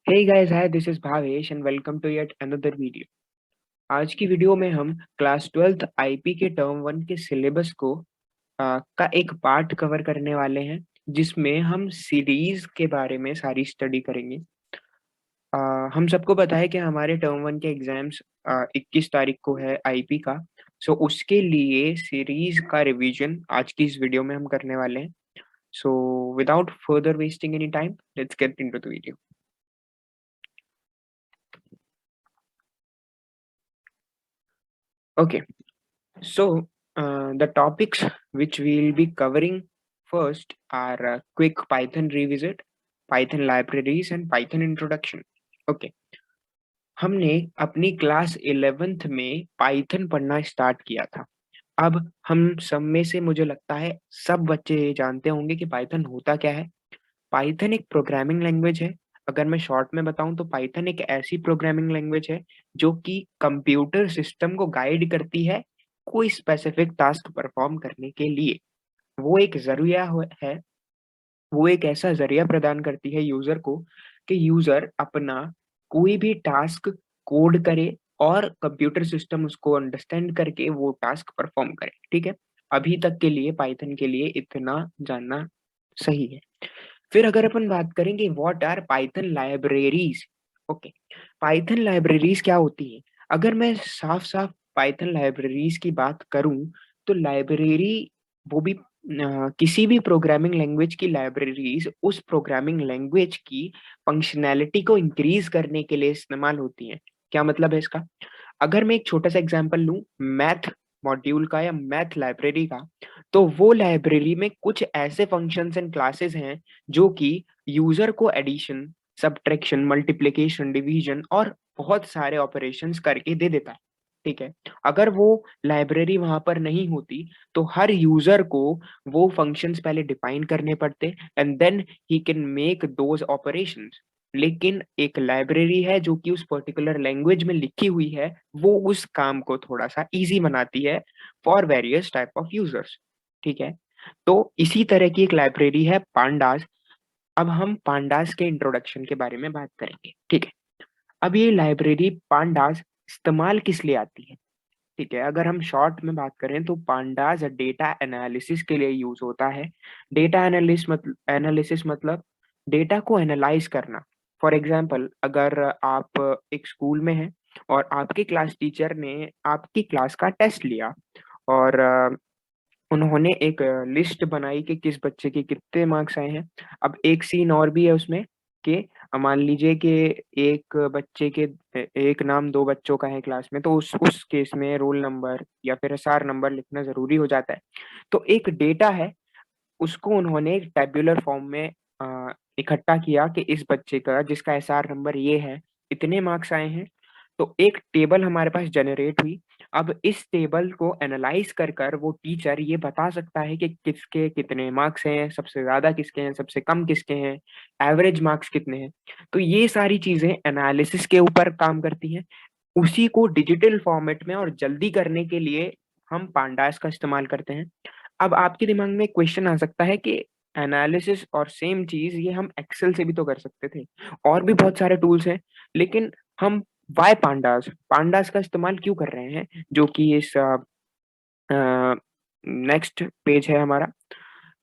Hey guys, hi, this is Bhavesh and welcome to yet another video. आज की video में हम class 12th IP के term 1 के सिलेबस को का एक पार्ट कवर करने वाले हैं जिसमें हम सीरीज के बारे में सारी स्टडी करेंगे। अ, हम सबको पता है कि हमारे टर्म 1 के एग्जाम्स 21 तारीख को है आईपी का। सो उसके लिए सीरीज का रिवीजन आज की इस वीडियो में हम करने वाले हैं। So without further wasting any time, let's get into the video. Okay, so, the topics which we'll be covering first are quick Python revisit, Python libraries, and Python introduction. Okay, हमने अपनी class 11th में Python पढ़ना start किया था। अब हम सब में से मुझे लगता है सब बच्चे ये जानते होंगे कि पाइथन होता क्या है। पाइथन एक प्रोग्रामिंग लैंग्वेज है। अगर मैं शॉर्ट में बताऊं तो पाइथन एक ऐसी प्रोग्रामिंग लैंग्वेज है जो कि कंप्यूटर सिस्टम को गाइड करती है कोई स्पेसिफिक टास्क परफॉर्म करने के लिए। वो एक है, वो एक ऐसा जरिया प्रदान करती है यूजर को कि यूजर अपना कोई भी टास्क कोड करे और कंप्यूटर सिस्टम उसको अंडरस्टैंड करके वो टास्क परफॉर्म करे। ठीक है, अभी तक के लिए पाइथन के लिए इतना जानना सही है। फिर अगर अपन बात करेंगे what are Python libraries. Okay, Python libraries क्या होती है? अगर मैं साफ साफ पाइथन लाइब्रेरीज की बात करूं तो लाइब्रेरी वो भी किसी भी प्रोग्रामिंग लैंग्वेज की लाइब्रेरीज उस प्रोग्रामिंग लैंग्वेज की फंक्शनैलिटी को इंक्रीज करने के लिए इस्तेमाल होती हैं। क्या मतलब है इसका? अगर मैं एक छोटा सा एग्जांपल लूं मैथ मॉड्यूल का या मैथ लाइब्रेरी का, तो वो लाइब्रेरी में कुछ ऐसे फंक्शंस एंड क्लासेस हैं जो कि यूजर को एडिशन, सब्ट्रैक्शन, मल्टीप्लिकेशन, डिवीजन और बहुत सारे ऑपरेशंस करके दे देता है। ठीक है, अगर वो लाइब्रेरी वहां पर नहीं होती तो हर यूजर को वो फंक्शंस पहले डिफाइन करने पड़ते and then he can make those operations. लेकिन एक लाइब्रेरी है जो कि उस पर्टिकुलर लैंग्वेज में लिखी हुई है, वो उस काम को थोड़ा सा इजी बनाती है for various type of users. ठीक है, तो इसी तरह की एक लाइब्रेरी है पांडास। अब हम पांडास के इंट्रोडक्शन के बारे में बात करेंगे। ठीक है, अब ये लाइब्रेरी पांडास इस्तेमाल किस लिए आती है? ठीक है, अगर हम शॉर्ट में बात करें तो पांडास डेटा एनालिसिस के लिए यूज होता है। डेटा एनालिसिस मतलब डेटा को एनालाइज करना। फॉर एग्जाम्पल, अगर आप एक स्कूल में हैं और आपके क्लास टीचर ने आपकी क्लास का टेस्ट लिया और उन्होंने एक लिस्ट बनाई कि किस बच्चे के कितने मार्क्स आए हैं। अब एक सीन और भी है उसमें कि मान लीजिए कि एक बच्चे के एक नाम दो बच्चों का है क्लास में, तो उस केस में रोल नंबर या फिर एसआर नंबर लिखना जरूरी हो जाता है। तो एक डेटा है, उसको उन्होंने एक टेब्यूलर फॉर्म में इकट्ठा किया कि इस बच्चे का जिसका एसआर नंबर ये है, इतने मार्क्स आए हैं। तो एक टेबल हमारे पास जनरेट हुई। अब इस टेबल को एनालाइज कर कर वो टीचर ये बता सकता है कि किसके कितने मार्क्स हैं, सबसे ज्यादा किसके हैं, सबसे कम किसके हैं, एवरेज मार्क्स कितने हैं। तो ये सारी चीजें एनालिसिस के ऊपर काम करती हैं। उसी को डिजिटल फॉर्मेट में और जल्दी करने के लिए हम पांडास का इस्तेमाल करते हैं। अब आपके दिमाग में क्वेश्चन आ सकता है कि एनालिसिस और सेम चीज ये हम एक्सेल से भी तो कर सकते थे, और भी बहुत सारे टूल्स हैं, लेकिन हम वाई पांडास पांडास का इस्तेमाल क्यों कर रहे हैं? जो कि इस नेक्स्ट पेज है हमारा,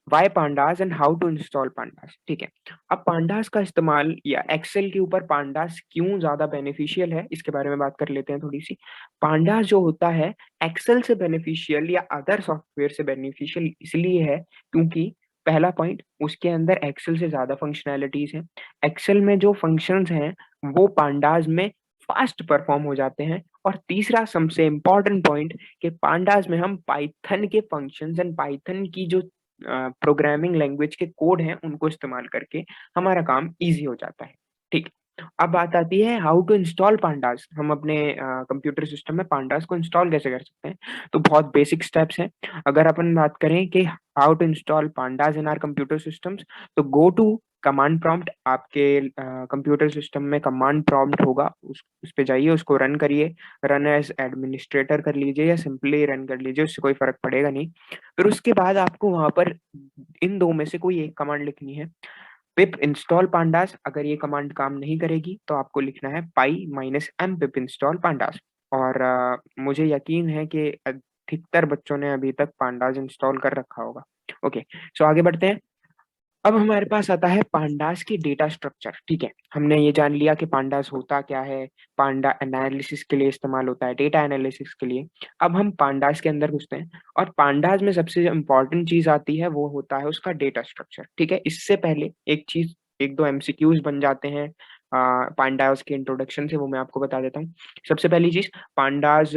why pandas and how to install pandas. ठीक है, अब पांडास का इस्तेमाल या एक्सेल के ऊपर पांडास क्यों ज्यादा बेनिफिशियल है इसके बारे में बात कर लेते हैं थोड़ी सी। पांडास जो होता है एक्सेल से बेनिफिशियल या अदर सॉफ्टवेयर से बेनिफिशियल इसलिए है क्योंकि पहला पॉइंट, उसके अंदर एक्सेल से ज्यादा फंक्शनैलिटीज हैं। एक्सेल में जो फंक्शंस हैं वो पांडास में फास्ट परफॉर्म हो जाते हैं। और तीसरा सबसे इम्पोर्टेंट पॉइंट, कि पांडास में हम पाइथन के फंक्शंस एंड पाइथन की जो प्रोग्रामिंग लैंग्वेज के कोड हैं उनको इस्तेमाल करके हमारा काम इजी हो जाता है। ठीक, अब बात आती है हाउ टू इंस्टॉल पांडास। हम अपने कंप्यूटर सिस्टम में पांडास को इंस्टॉल कैसे कर सकते हैं? तो बहुत बेसिक स्टेप्स हैं। अगर अपन बात करें कि how to install pandas in our computer systems, तो गो टू कमांड प्रॉम्प्ट। आपके कंप्यूटर सिस्टम में कमांड प्रॉम्प्ट होगा, उस पे जाइए, उसको रन करिए। रन एज एडमिनिस्ट्रेटर कर लीजिए या सिंपली रन कर लीजिए, उससे कोई फर्क पड़ेगा नहीं। फिर उसके बाद आपको वहां पर इन दो में से कोई एक कमांड लिखनी है। पिप इंस्टॉल पांडास, अगर ये कमांड काम नहीं करेगी तो आपको लिखना है py minus m pip install pandas. और मुझे यकीन है कि अधिकतर बच्चों ने अभी तक पांडास इंस्टॉल कर रखा होगा। ओके, सो आगे बढ़ते हैं। अब हमारे पास आता है पांडास की डेटा स्ट्रक्चर। ठीक है, हमने ये जान लिया कि पांडास होता क्या है, पांडा एनालिसिस के लिए इस्तेमाल होता है, डेटा एनालिसिस के लिए। अब हम पांडास के अंदर घुसते हैं, और पांडास में सबसे इम्पोर्टेंट चीज आती है, वो होता है उसका डेटा स्ट्रक्चर। ठीक है, इससे पहले एक चीज, एक दो एमसीक्यूज बन जाते हैं पांडास के इंट्रोडक्शन से, वो मैं आपको बता देता हूँ। सबसे पहली चीज, पांडास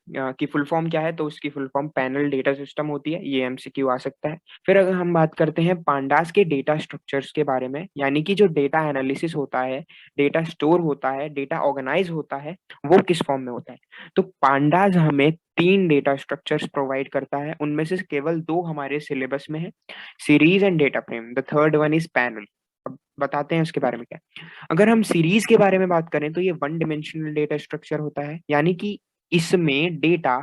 की फुल फॉर्म क्या है, तो उसकी full form panel data system होती है, ये एमसीक्यू आ सकता है। फिर अगर हम बात करते हैं पांडास के डेटा स्ट्रक्चर्स के बारे में, यानी कि जो डेटा एनालिसिस होता है, डेटा स्टोर होता है, डेटा ऑर्गेनाइज होता है, वो किस फॉर्म में होता है, तो पांडास हमें 3 डेटा स्ट्रक्चर्स प्रोवाइड करता है। उनमें से केवल 2 हमारे सिलेबस में है, series and data frame. The third one is panel. अब बताते हैं उसके बारे में क्या। अगर हम सीरीज के बारे में बात करें तो ये वन डिमेंशनल डेटा स्ट्रक्चर होता है, यानी कि इसमें डेटा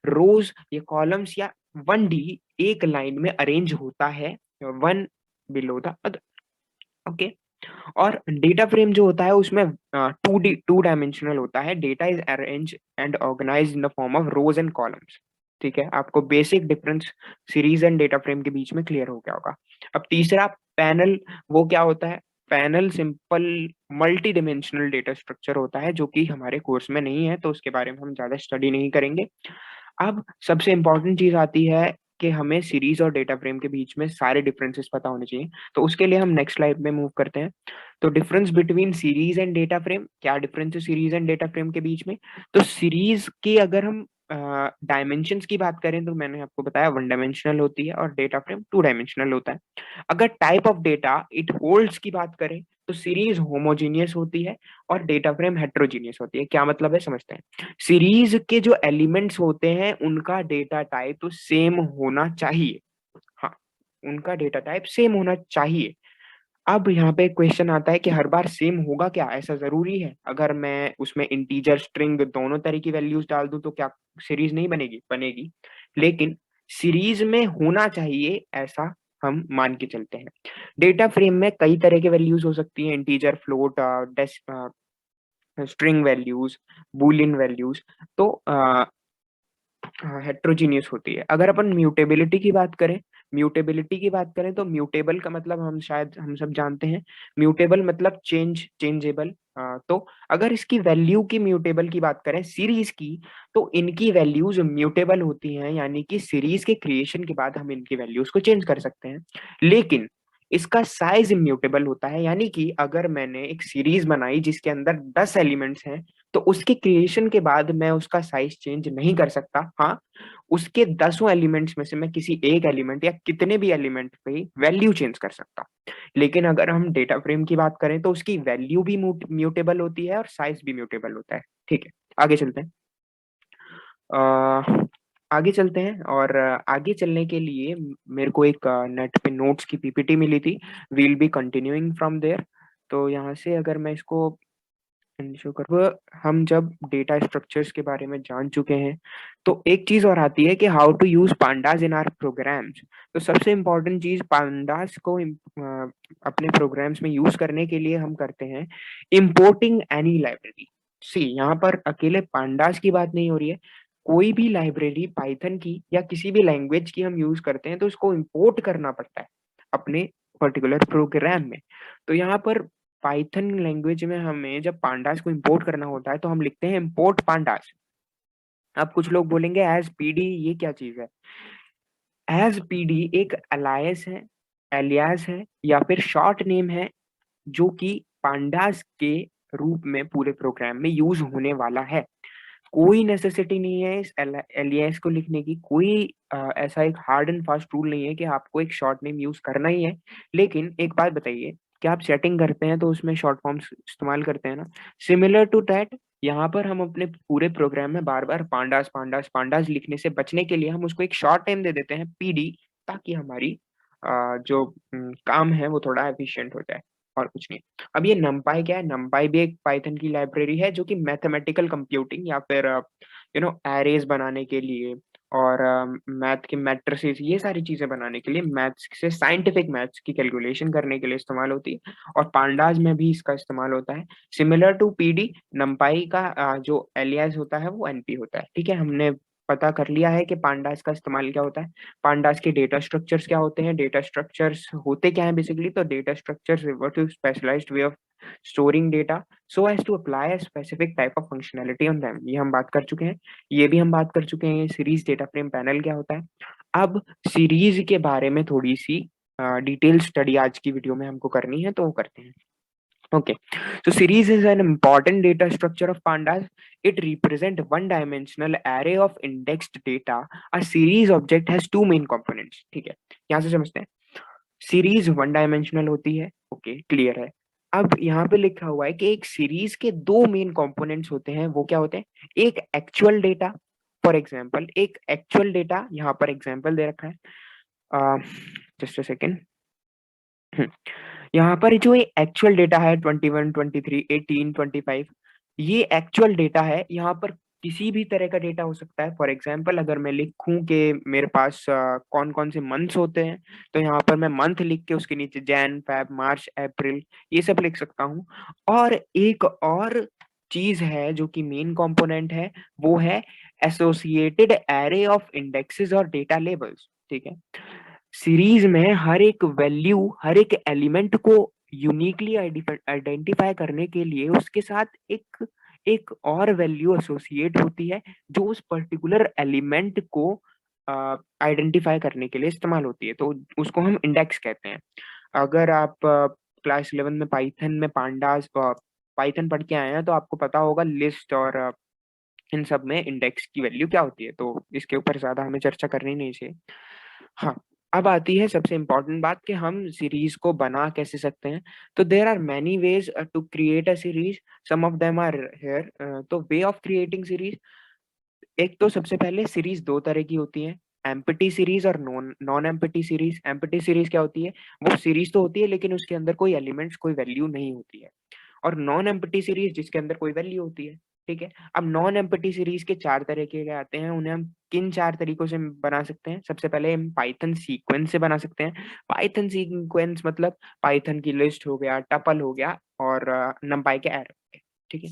रोज या कॉलम्स या 1D एक लाइन में अरेंज होता है, one below the other. Okay, और डेटा फ्रेम जो होता है उसमें 2 डायमेंशनल होता है। Data is arrange and organise in the form of rows and columns. ठीक है, आपको basic difference series and data frame के बीच में क्लियर हो गया होगा। अब तीसरा, पैनल, वो क्या होता है? Panel simple multi dimensional data structure होता है, जो कि हमारे कोर्स में नहीं है, तो उसके बारे में हम ज्यादा स्टडी नहीं करेंगे। अब सबसे इंपॉर्टेंट चीज आती है कि हमें सीरीज और डेटा फ्रेम के बीच में सारे डिफरेंसेस पता होने चाहिए। तो उसके लिए हम नेक्स्ट स्लाइड में मूव करते हैं। तो difference between series and data frame, क्या डिफरेंस है सीरीज एंड डेटा फ्रेम के बीच में? तो सीरीज की अगर हम डायमेंशंस की बात करें तो मैंने आपको बताया 1 डायमेंशनल होती है, और डेटा फ्रेम 2 डायमेंशनल होता है। अगर type of data it holds की बात करें तो सीरीज होमोजीनियस होती है और डेटा फ्रेम हेट्रोजीनियस होती है। क्या मतलब है, समझते हैं। सीरीज के जो एलिमेंट्स होते हैं उनका डेटा टाइप सेम होना चाहिए। हाँ, उनका डेटा टाइप सेम होना चाहिए। अब यहाँ पे क्वेश्चन आता है कि हर बार सेम होगा क्या, ऐसा जरूरी है? अगर मैं उसमें इंटीजर स्ट्रिंग दोनों तरह की वैल्यूज डाल दूं तो क्या सीरीज नहीं बनेगी? बनेगी, लेकिन सीरीज में होना चाहिए ऐसा हम मान के चलते हैं। डेटा फ्रेम में कई तरह के वैल्यूज हो सकती हैं, integer, float, string values, Boolean values. तो हेट्रोजीनियस होती है। अगर अपन म्यूटेबिलिटी की बात करें, म्यूटेबिलिटी की बात करें तो म्यूटेबल का मतलब हम शायद हम सब जानते हैं। म्यूटेबल मतलब चेंजेबल। तो अगर इसकी वैल्यू की म्यूटेबल की बात करें सीरीज की, तो इनकी वैल्यूज म्यूटेबल होती हैं, यानी कि सीरीज के क्रिएशन के बाद हम इनकी वैल्यूज को चेंज कर सकते हैं। लेकिन इसका साइज इम्यूटेबल होता है, यानी कि अगर मैंने एक सीरीज बनाई जिसके अंदर 10 एलिमेंट्स हैं, तो उसके क्रिएशन के बाद मैं उसका साइज चेंज नहीं कर सकता। हाँ, उसके 10 एलिमेंट्स में से मैं किसी एक एलिमेंट या कितने भी एलिमेंट पे वैल्यू चेंज कर सकता हूँ। लेकिन अगर हम डेटा फ्रेम की बात करें तो उसकी वैल्यू भी म्यूटेबल होती है और साइज भी म्यूटेबल होता है। ठीक है, आगे चलते हैं। अ, आगे चलते हैं, और आगे चलने के लिए मेरे को एक नेट पे नोट्स की पीपीटी मिली थी। We'll be continuing from there. तो यहाँ से अगर मैं इसको शो कर, वो हम जब डेटा स्ट्रक्चर्स के बारे में जान चुके हैं, तो एक चीज और आती है कि how to use pandas in our programs. तो सबसे इम्पोर्टेंट चीज पांडास को अपने प्रोग्राम्स में यूज करने के लिए हम करते हैं इम्पोर्टिंग एनी लाइब्रेरी। सी, यहाँ पर अकेले पांडास की बात नहीं हो रही है। कोई भी लाइब्रेरी पाइथन की या किसी भी लैंग्वेज की हम यूज करते हैं तो उसको इम्पोर्ट करना पड़ता है अपने पर्टिकुलर प्रोग्राम में। तो यहाँ पर पाइथन लैंग्वेज में हमें जब पांडास को इंपोर्ट करना होता है तो हम लिखते हैं इंपोर्ट पांडास। अब कुछ लोग बोलेंगे एज पीडी ये क्या चीज है? एज पीडी एक अलायस है, एलियास है, या फिर शॉर्ट नेम है, जो कि पांडास के रूप में पूरे प्रोग्राम में यूज होने वाला है। कोई नेसेसिटी नहीं है इस एलियास को लिखने की, कोई ऐसा एक हार्ड एंड फास्ट रूल नहीं है कि आपको एक शॉर्ट नेम यूज करना ही है। लेकिन एक बात बताइए, क्या आप सेटिंग करते हैं तो उसमें शॉर्ट फॉर्म्स इस्तेमाल करते हैं ना? सिमिलर टू दैट, यहाँ पर हम अपने पूरे प्रोग्राम में बार बार पांडास पांडास पांडास लिखने से बचने के लिए हम उसको एक शॉर्ट नेम दे देते हैं पीडी, ताकि हमारी जो काम है वो थोड़ा एफिशिएंट हो जाए, और कुछ नहीं। अब ये नमपाई क्या है? नमपाई भी एक पाइथन की लाइब्रेरी है जो कि मैथमेटिकल कंप्यूटिंग या फिर एरेज बनाने के लिए और मैथ के मैट्रिसेस, ये सारी चीजें बनाने के लिए, मैथ्स से साइंटिफिक मैथ्स की कैलकुलेशन करने के लिए इस्तेमाल होती है, और पांडास में भी इसका इस्तेमाल होता है। सिमिलर टू पीडी, नंपाई का जो एलियास होता है वो एनपी होता है। ठीक है, हमने पता कर लिया है कि पांडास का इस्तेमाल क्या होता है। पांडास के डेटा स्ट्रक्चर्स क्या होते हैं, डेटा स्ट्रक्चर्स होते क्या है बेसिकली, तो data structures refer to specialised way of storing data so as to apply a specific type of functionality on them, ये हम बात कर चुके हैं। ये भी हम बात कर चुके हैं सीरीज डेटा फ्रेम पैनल क्या होता है। अब सीरीज के बारे में थोड़ी सी डिटेल स्टडी आज की वीडियो में हमको करनी है, तो वो करते हैं। Okay, so series is an important data structure of pandas. It represents one-dimensional array of indexed data. A series object has two main components. ठीक है, यहाँ से समझते हैं। सीरीज वन डायमेंशनल होती है, ओके क्लियर है। अब यहाँ पे लिखा हुआ है कि एक सीरीज के दो मेन कंपोनेंट्स होते हैं, वो क्या होते हैं? एक एक्चुअल डेटा, फॉर एग्जांपल एक एक्चुअल डेटा, यहाँ पर एग्जांपल दे रखा है, जस्ट अ सेकेंड। यहाँ पर जो ये एक्चुअल डेटा है 21, 23, 18, 25, ये एक्चुअल डेटा है। यहाँ पर किसी भी तरह का डेटा हो सकता है। फॉर एग्जाम्पल अगर मैं लिखूं कि मेरे पास कौन कौन से मंथ्स होते हैं, तो यहाँ पर मैं मंथ लिख के उसके नीचे जैन, फेब, मार्च, अप्रैल ये सब लिख सकता हूँ। और एक और चीज है जो कि मेन कंपोनेंट है, वो है एसोसिएटेड एरे ऑफ इंडेक्सेस और डेटा लेबल्स। ठीक है, सीरीज में हर एक वैल्यू, हर एक एलिमेंट को यूनिकली आइडेंटिफाई करने के लिए उसके साथ एक एक और वैल्यू एसोसिएट होती है, जो उस पर्टिकुलर एलिमेंट को आइडेंटिफाई करने के लिए इस्तेमाल होती है, तो उसको हम इंडेक्स कहते हैं। अगर आप क्लास 11 में पाइथन में पांडास पाइथन पढ़ के आए हैं, तो आपको पता होगा लिस्ट और इन सब में इंडेक्स की वैल्यू क्या होती है, तो इसके ऊपर ज्यादा हमें चर्चा करनी नहीं चाहिए। हाँ, अब आती है सबसे इम्पोर्टेंट बात कि हम सीरीज को बना कैसे सकते हैं। तो there are many ways to create a series, some of them are here. तो वे ऑफ क्रिएटिंग सीरीज, एक तो सबसे पहले सीरीज दो तरह की होती है, एम्प्टी सीरीज और non non empty series. Empty series क्या होती है? वो सीरीज तो होती है लेकिन उसके अंदर कोई एलिमेंट्स, कोई वैल्यू नहीं होती है। और नॉन एम्प्टी सीरीज जिसके अंदर कोई वैल्यू होती है। ठीक है, अब नॉन एम्प्टी सीरीज के चार तरीके के आते हैं, उन्हें हम किन चार तरीकों से बना सकते हैं? सबसे पहले हम पाइथन सीक्वेंस से बना सकते हैं। पाइथन सीक्वेंस मतलब पाइथन की लिस्ट हो गया, टपल हो गया, और नंपाई के एरे। ठीक है,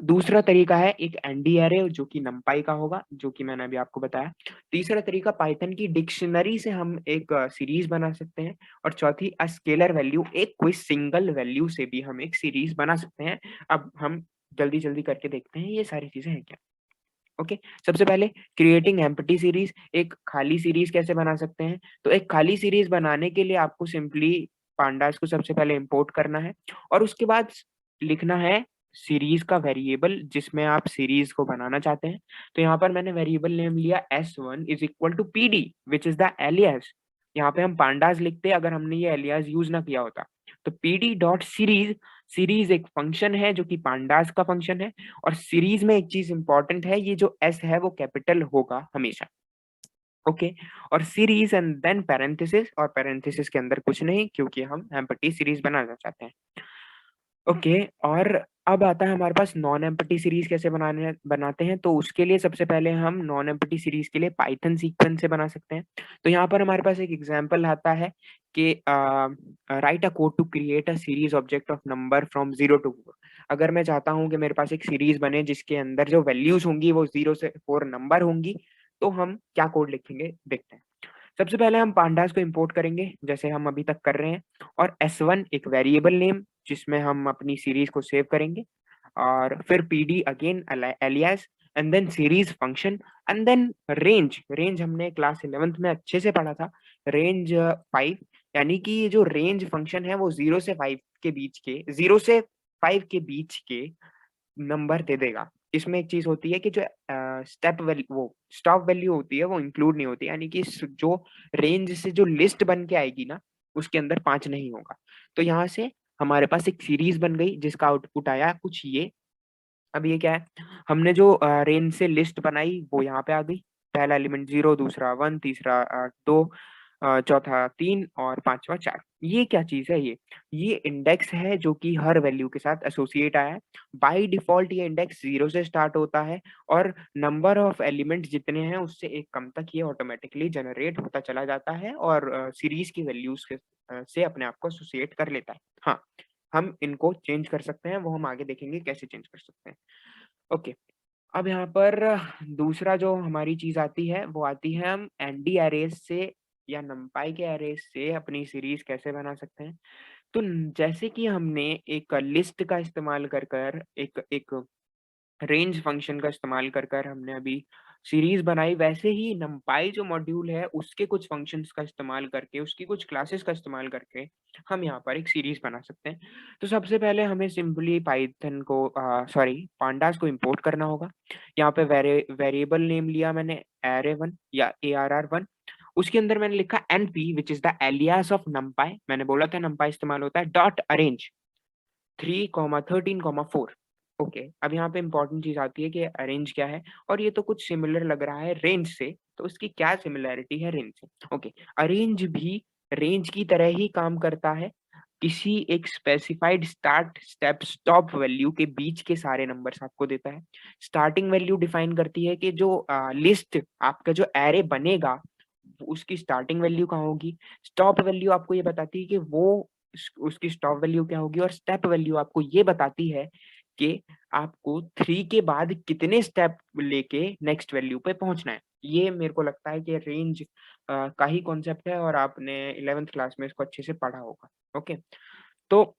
दूसरा तरीका है एक एनडी एरे जो कि नंपाई का होगा, जो कि मैंने अभी आपको बताया। तीसरा तरीका पाइथन की डिक्शनरी से हम एक सीरीज बना सकते हैं। और चौथी स्केलर वैल्यू, एक कोई सिंगल वैल्यू से भी हम एक सीरीज बना सकते हैं। अब हम जल्दी जल्दी करके देखते हैं ये सारी चीजें हैं क्या। ओके, सबसे पहले क्रिएटिंग एम्प्टी सीरीज, एक खाली सीरीज कैसे बना सकते हैं? तो एक खाली सीरीज बनाने के लिए आपको सिंपली पांडास को सबसे पहले इंपोर्ट करना है, और उसके बाद लिखना है सीरीज का वेरिएबल जिसमें आप सीरीज को बनाना चाहते हैं। तो यहाँ पर मैंने वेरिएबल नेम लिया s1 is equal to pd which is the alias. यहाँ पे हम पांडास लिखते अगर हमने ये एलियास यूज ना किया होता। तो pd डॉट सीरीज, सीरीज एक फंक्शन है जो कि पांडास का फंक्शन है। और सीरीज में एक चीज इंपॉर्टेंट है, ये जो एस है वो कैपिटल होगा हमेशा। ओके, और सीरीज एंड देन पैरेंथेसिस, और पैरेंथेसिस के अंदर कुछ नहीं क्योंकि हम एम्प्टी सीरीज बनाना चाहते हैं। ओके, और अब आता है हमारे पास नॉन एम्प्टी सीरीज कैसे बनाते हैं। तो उसके लिए सबसे पहले हम नॉन एम्प्टी सीरीज के लिए पाइथन सीक्वेंस से बना सकते हैं। तो यहाँ पर हमारे पास एक एग्जांपल आता है कि write a code to create a series object of number from 0 to 4। अगर मैं चाहता हूँ कि मेरे पास एक सीरीज बने जिसके अंदर जो वैल्यूज होंगी वो 0 से 4 नंबर होंगी, तो हम क्या कोड लिखेंगे देखते हैं। सबसे पहले हम पांडास को इंपोर्ट करेंगे जैसे हम अभी तक कर रहे हैं, और s1 एक वेरिएबल नेम जिसमें हम अपनी सीरीज को सेव करेंगे, और फिर pd again alias, and then series function, and then range. Range हमने क्लास 11th में अच्छे से पढ़ा था, रेंज 5। यानी कि ये जो रेंज फंक्शन है वो 0 से 5 के नंबर दे देगा। इसमें एक चीज होती है कि जो स्टेप वैल्यू, वो स्टॉप वैल्यू होती है वो इंक्लूड नहीं होती, यानी कि जो रेंज से जो लिस्ट बन के आएगी ना उसके अंदर 5 नहीं होगा। तो यहाँ से हमारे पास एक सीरीज बन गई जिसका आउटपुट आया कुछ ये। अब ये क्या है, हमने जो रेंज से लिस्ट बनाई वो यहाँ पे आ गई। पहला एलिमेंट 0, दूसरा 1, तीसरा 2, चौथा 3 और पांचवा 4। ये क्या चीज है? ये इंडेक्स है जो कि हर वैल्यू के साथ एसोसिएट आया है। बाय डिफॉल्ट ये इंडेक्स 0 से स्टार्ट होता है और नंबर ऑफ एलिमेंट जितने हैं उससे एक कम तक ये ऑटोमेटिकली जनरेट होता चला जाता है और सीरीज की वैल्यूज से अपने आप को एसोसिएट कर लेता है। हाँ, हम इनको चेंज कर सकते हैं, वो हम आगे देखेंगे कैसे चेंज कर सकते हैं। ओके, अब यहाँ पर दूसरा जो हमारी चीज आती है वो आती है हम एनडी एरेज से या नंपाई के एरेज से अपनी सीरीज कैसे बना सकते हैं। तो जैसे कि हमने एक लिस्ट का इस्तेमाल कर कर एक एक रेंज फंक्शन का इस्तेमाल कर कर हमने अभी सीरीज बनाई, वैसे ही नंपाई जो मॉड्यूल है उसके कुछ फंक्शंस का इस्तेमाल करके, उसकी कुछ क्लासेस का इस्तेमाल करके हम यहाँ पर एक सीरीज बना सकते हैं। तो सबसे पहले हमें सिंपली पाइथन को पांडास को इंपोर्ट करना होगा। यहाँ पे वेरिएबल नेम लिया मैंने array1 या arr1। उसके अंदर मैंने लिखा np which is the alias of numpy। मैंने बोला था numpy इस्तेमाल होता है डॉट अरेंज 3,13,4। ओके, अब यहाँ पे इंपॉर्टेंट चीज आती है कि अरेंज क्या है, और ये तो कुछ सिमिलर लग रहा है रेंज से, तो उसकी क्या सिमिलरिटी है रेंज से? ओके, अरेंज भी रेंज की तरह ही काम करता है। किसी एक specified start step stop value के बीच के सारे नंबर्स आपको देता है। स्टार्टिंग वैल्यू डिफाइन करती है कि जो लिस्ट आपका जो एरे बनेगा उसकी स्टार्टिंग वैल्यू कहाँ होगी। स्टॉप वैल्यू आपको ये बताती है कि वो उसकी स्टॉप वैल्यू क्या होगी, और स्टेप वैल्यू आपको ये बताती है कि आपको 3 के बाद कितने स्टेप लेके नेक्स्ट वैल्यू पे पहुंचना है। ये मेरे को लगता है कि रेंज का ही कॉन्सेप्ट है और आपने 11th क्लास में इसको अच्छे से पढ़ा होगा। ओके, तो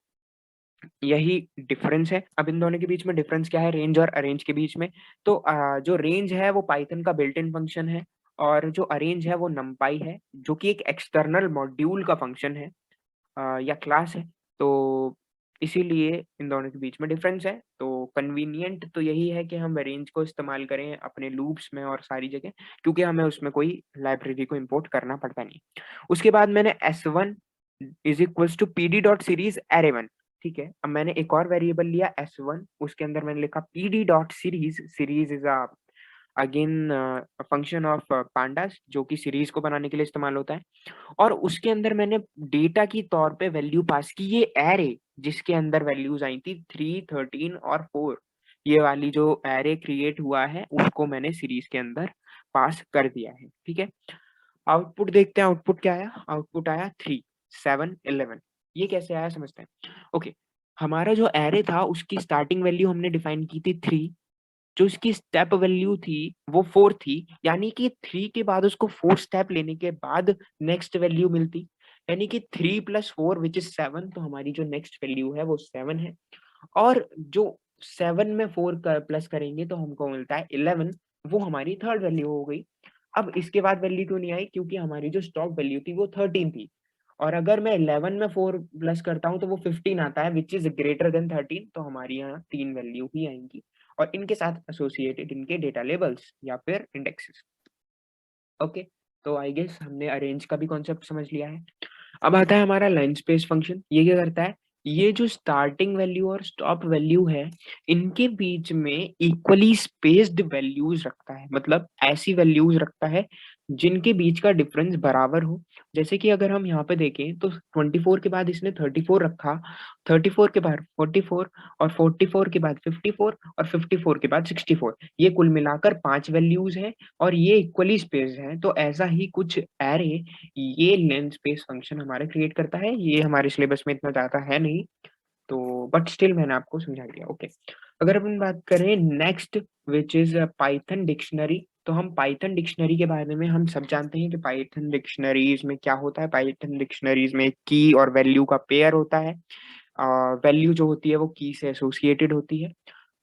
यही डिफरेंस है। अब इन दोनों के बीच में डिफरेंस क्या है, रेंज और अरेंज के बीच में? तो जो रेंज है वो पाइथन का बिल्ट इन फंक्शन है, और जो अरेंज है वो नंपाई है जो कि एक एक्सटर्नल मॉड्यूल का फंक्शन है या क्लास है। तो इसीलिए इन दोनों के बीच में डिफरेंस है। तो कन्वीनियंट तो यही है कि हम अरेंज को इस्तेमाल करें अपने लूप्स में और सारी जगह, क्योंकि हमें उसमें कोई लाइब्रेरी को इंपोर्ट करना पड़ता नहीं। उसके बाद मैंने s1 is equals to P D dot series array1। ठीक है, अब मैंने एक और वेरिएबल लिया s1, उसके अंदर मैंने लिखा P D dot series. Series is again function of pandas जो कि सीरीज को बनाने के लिए इस्तेमाल होता है। और उसके अंदर मैंने डेटा की तौर पे वैल्यू पास की, ये एरे जिसके अंदर वैल्यूज आई थी 3, 13 और 4। ये वाली जो एरे क्रिएट हुआ है उसको मैंने सीरीज के अंदर पास कर दिया है। ठीक है, आउटपुट देखते हैं। आउटपुट क्या आया? आउटपुट आया 3, 7, 11। ये कैसे आया समझते हैं। ओके, हमारा जो एरे था उसकी स्टार्टिंग वैल्यू हमने डिफाइन की थी 3, जो इसकी स्टेप वैल्यू थी वो 4 थी, यानी कि 3 के बाद उसको 4 स्टेप लेने के बाद नेक्स्ट वैल्यू मिलती, यानी कि 3 + 4 विच इज 7। तो हमारी जो नेक्स्ट वैल्यू है वो 7 है, और जो 7 में 4 प्लस करेंगे तो हमको मिलता है 11। वो हमारी थर्ड वैल्यू हो गई। अब इसके बाद वैल्यू क्यों नहीं आई? क्योंकि हमारी जो स्टॉक वैल्यू थी वो 13 थी, और अगर मैं 11 में 4 प्लस करता हूँ तो वो 15 आता है विच इज ग्रेटर देन 13। तो हमारी यहाँ 3 वैल्यू ही आएंगी और इनके साथ एसोसिएटेड इनके डेटा लेबल्स या फिर इंडेक्सेस। ओके, तो आई गेस हमने अरेंज का भी कॉन्सेप्ट समझ लिया है। अब आता है हमारा लाइन स्पेस फंक्शन। ये क्या करता है? ये जो स्टार्टिंग वैल्यू और स्टॉप वैल्यू है इनके बीच में इक्वली स्पेस्ड वैल्यूज रखता है, मतलब ऐसी वैल्यूज रखता है जिनके बीच का डिफरेंस बराबर हो। जैसे कि अगर हम यहाँ पे देखें तो 24 के बाद इसने 34 रखा, 34 के बाद 44, और 44 के बाद 54, और 54 के बाद 64। ये कुल मिलाकर 5 वैल्यूज हैं और ये इक्वली स्पेस्ड हैं। तो ऐसा ही कुछ एरे ये लेंथ स्पेस फंक्शन हमारे क्रिएट करता है। ये हमारे सिलेबस में इतना ज्यादा है नहीं, तो बट स्टिल मैंने आपको समझा दिया। ओके, अगर अपन बात करें next which is Python dictionary, तो हम पाइथन डिक्शनरी के बारे में हम सब जानते हैं कि पाइथन डिक्शनरीज में क्या होता है। पाइथन डिक्शनरीज में की और वैल्यू का पेयर होता है। वैल्यू जो होती है वो की से एसोसिएटेड होती है।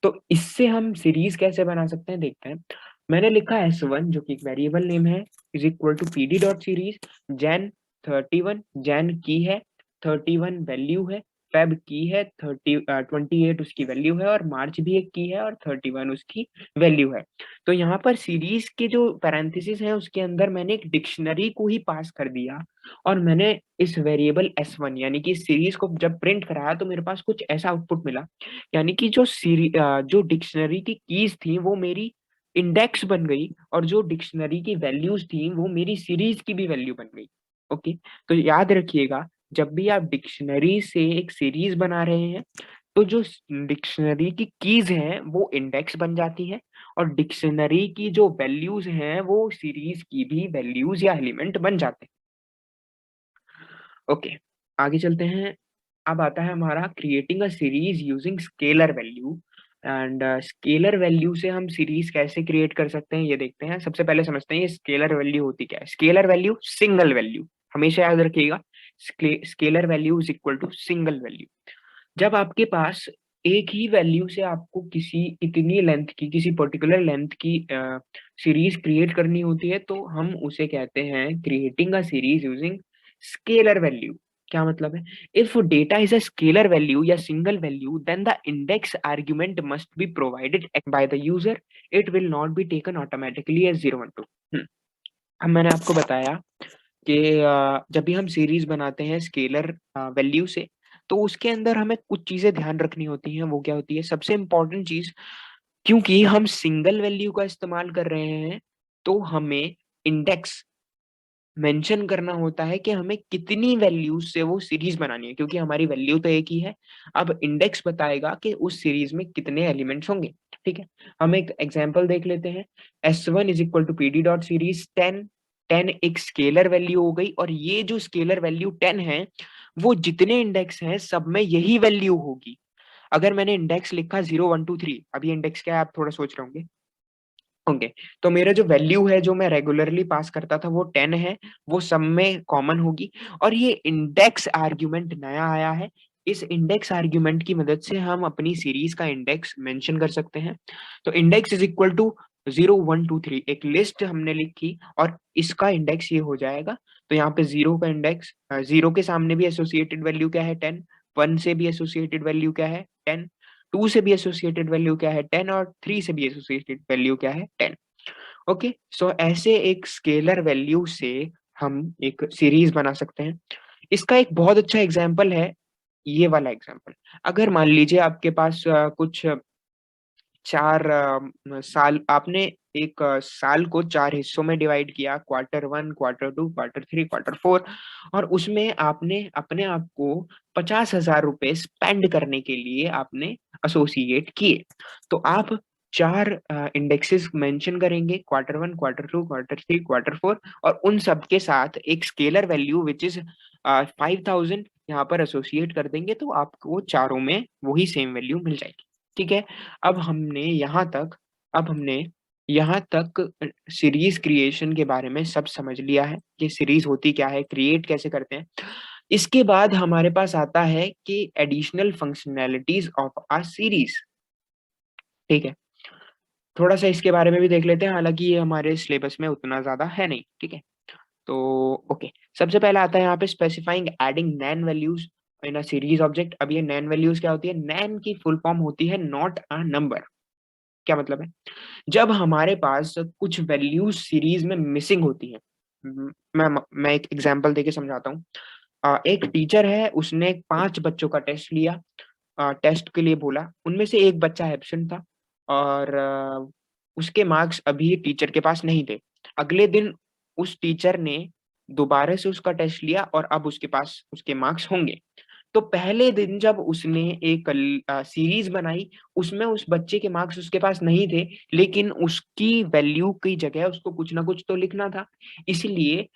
तो इससे हम सीरीज कैसे बना सकते हैं देखते हैं। मैंने लिखा s1 जो कि एक वेरिएबल नेम है is equal to P D dot series Jan 31। Jan की है, 31 वैल्यू है, फेब की है, 28 उसकी वैल्यू है, और मार्च भी एक की है, और 31 उसकी वैल्यू है। तो यहाँ पर सीरीज के जो पैरेंथेसिस है उसके अंदर मैंने एक डिक्शनरी को ही पास कर दिया, और मैंने इस वेरिएबल s1 यानी कि सीरीज को जब प्रिंट कराया तो मेरे पास कुछ ऐसा आउटपुट मिला, यानी कि जो डिक्शनरी की कीज थी वो मेरी इंडेक्स बन गई, और जो डिक्शनरी की वैल्यूज थी वो मेरी सीरीज की भी वैल्यू बन गई। ओके, तो याद रखिएगा, जब भी आप डिक्शनरी से एक सीरीज बना रहे हैं तो जो डिक्शनरी की कीज हैं वो इंडेक्स बन जाती है, और डिक्शनरी की जो वैल्यूज हैं वो सीरीज की भी वैल्यूज या एलिमेंट बन जाते हैं। ओके, आगे चलते हैं। अब आता है हमारा creating a series using scalar value. And scalar value से हम सीरीज कैसे क्रिएट कर सकते हैं ये देखते हैं। सबसे पहले समझते हैं ये स्केलर वैल्यू होती क्या है। स्केलर वैल्यू सिंगल वैल्यू, हमेशा याद रखिएगा, scalar value is equal to single value. जब आपके पास एक ही वैल्यू से आपको किसी इतनी लेंथ की, किसी पर्टिकुलर लेंथ की सीरीज क्रिएट करनी होती है तो हम उसे कहते हैं creating a series using scalar value. क्या मतलब है? If data is a scalar value या single value then the index argument must be provided by the user, it will not be taken automatically as 012। अब मैंने आपको बताया कि जब भी हम सीरीज बनाते हैं स्केलर वैल्यू से तो उसके अंदर हमें कुछ चीजें ध्यान रखनी होती हैं। वो क्या होती है? सबसे इंपॉर्टेंट चीज, क्योंकि हम सिंगल वैल्यू का इस्तेमाल कर रहे हैं तो हमें इंडेक्स मेंशन करना होता है कि हमें कितनी वैल्यूज से वो सीरीज बनानी है, क्योंकि हमारी वैल्यू तो एक ही है। अब इंडेक्स बताएगा कि उस सीरीज में कितने एलिमेंट्स होंगे। ठीक है, हम एक एग्जांपल देख लेते हैं। S1 is equal to P D dot series 10। 10 एक स्केलर वैल्यू हो गई, और ये जो स्केलर वैल्यू 10 है वो जितने इंडेक्स हैं सब में यही वैल्यू होगी। अगर मैंने इंडेक्स लिखा 0 1 2 3, अभी इंडेक्स क्या है आप थोड़ा सोच रहे होंगे। ओके, तो मेरा जो वैल्यू है जो मैं रेगुलरली पास करता था वो 10 है, वो सब में कॉमन होगी। और ये इंडेक्स आर्ग्यूमेंट नया आया है, इस इंडेक्स आर्ग्यूमेंट की मदद से हम अपनी सीरीज का इंडेक्स मेंशन कर सकते हैं। तो इंडेक्स इज इक्वल टू 0 1 2 3, एक लिस्ट हमने लिखी और इसका इंडेक्स ये हो जाएगा। तो यहाँ पे जीरो का इंडेक्स, जीरो के सामने भी एसोसिएटेड वैल्यू क्या है? 10। 1 से भी एसोसिएटेड वैल्यू क्या है? 10। 2 से भी एसोसिएटेड वैल्यू क्या है? 10। और 3 से भी एसोसिएटेड वैल्यू क्या है? 10। ओके, सो ऐसे एक स्केलर वैल्यू से हम एक सीरीज बना सकते हैं। इसका एक बहुत अच्छा एग्जाम्पल है ये वाला एग्जाम्पल। अगर मान लीजिए आपके पास कुछ 4 साल, आपने एक साल को 4 हिस्सों में डिवाइड किया, Q1, Q2, Q3, Q4, और उसमें आपने अपने आप को 50,000 रुपए स्पेंड करने के लिए आपने एसोसिएट किए। तो आप 4 इंडेक्सेस मेंशन करेंगे, Q1, Q2, Q3, Q4, और उन सब के साथ एक स्केलर वैल्यू विच इज 5,000 यहाँ पर एसोसिएट कर देंगे, तो आपको चारों में वही सेम वैल्यू मिल जाएगी। ठीक है, अब हमने यहाँ तक सीरीज क्रिएशन के बारे में सब समझ लिया है कि सीरीज होती क्या है, क्रिएट कैसे करते हैं। इसके बाद हमारे पास आता है कि additional functionalities of a series. ठीक है, थोड़ा सा इसके बारे में भी देख लेते हैं, हालांकि ये हमारे सिलेबस में उतना ज्यादा है नहीं। ठीक है, तो ओके, सबसे पहला आता है यहाँ पे specifying adding NaN values in a series object. अब ये नैन वैल्यूज क्या होती है? नैन की फुल फॉर्म होती है नॉट अ नंबर। क्या मतलब है? जब हमारे पास कुछ वैल्यूज सीरीज में मिसिंग होती हैं, मैं एक एग्जांपल देके समझाता हूँ। एक टीचर है, उसने 5 बच्चों का टेस्ट लिया, टेस्ट के लिए बोला, उनमें से एक बच्चा एब्सेंट था, और उसके मार्क्स अभी टीचर के पास नहीं थे। अगले दिन उस टीचर ने दोबारा से उसका टेस्ट लिया और अब उसके पास उसके मार्क्स होंगे। तो पहले दिन जब उसने एक सीरीज बनाई, उसमें उस बच्चे के मार्क्स उसके पास नहीं थे, लेकिन उसकी वैल्यू की जगह उसको कुछ ना कुछ तो लिखना था। इसलिए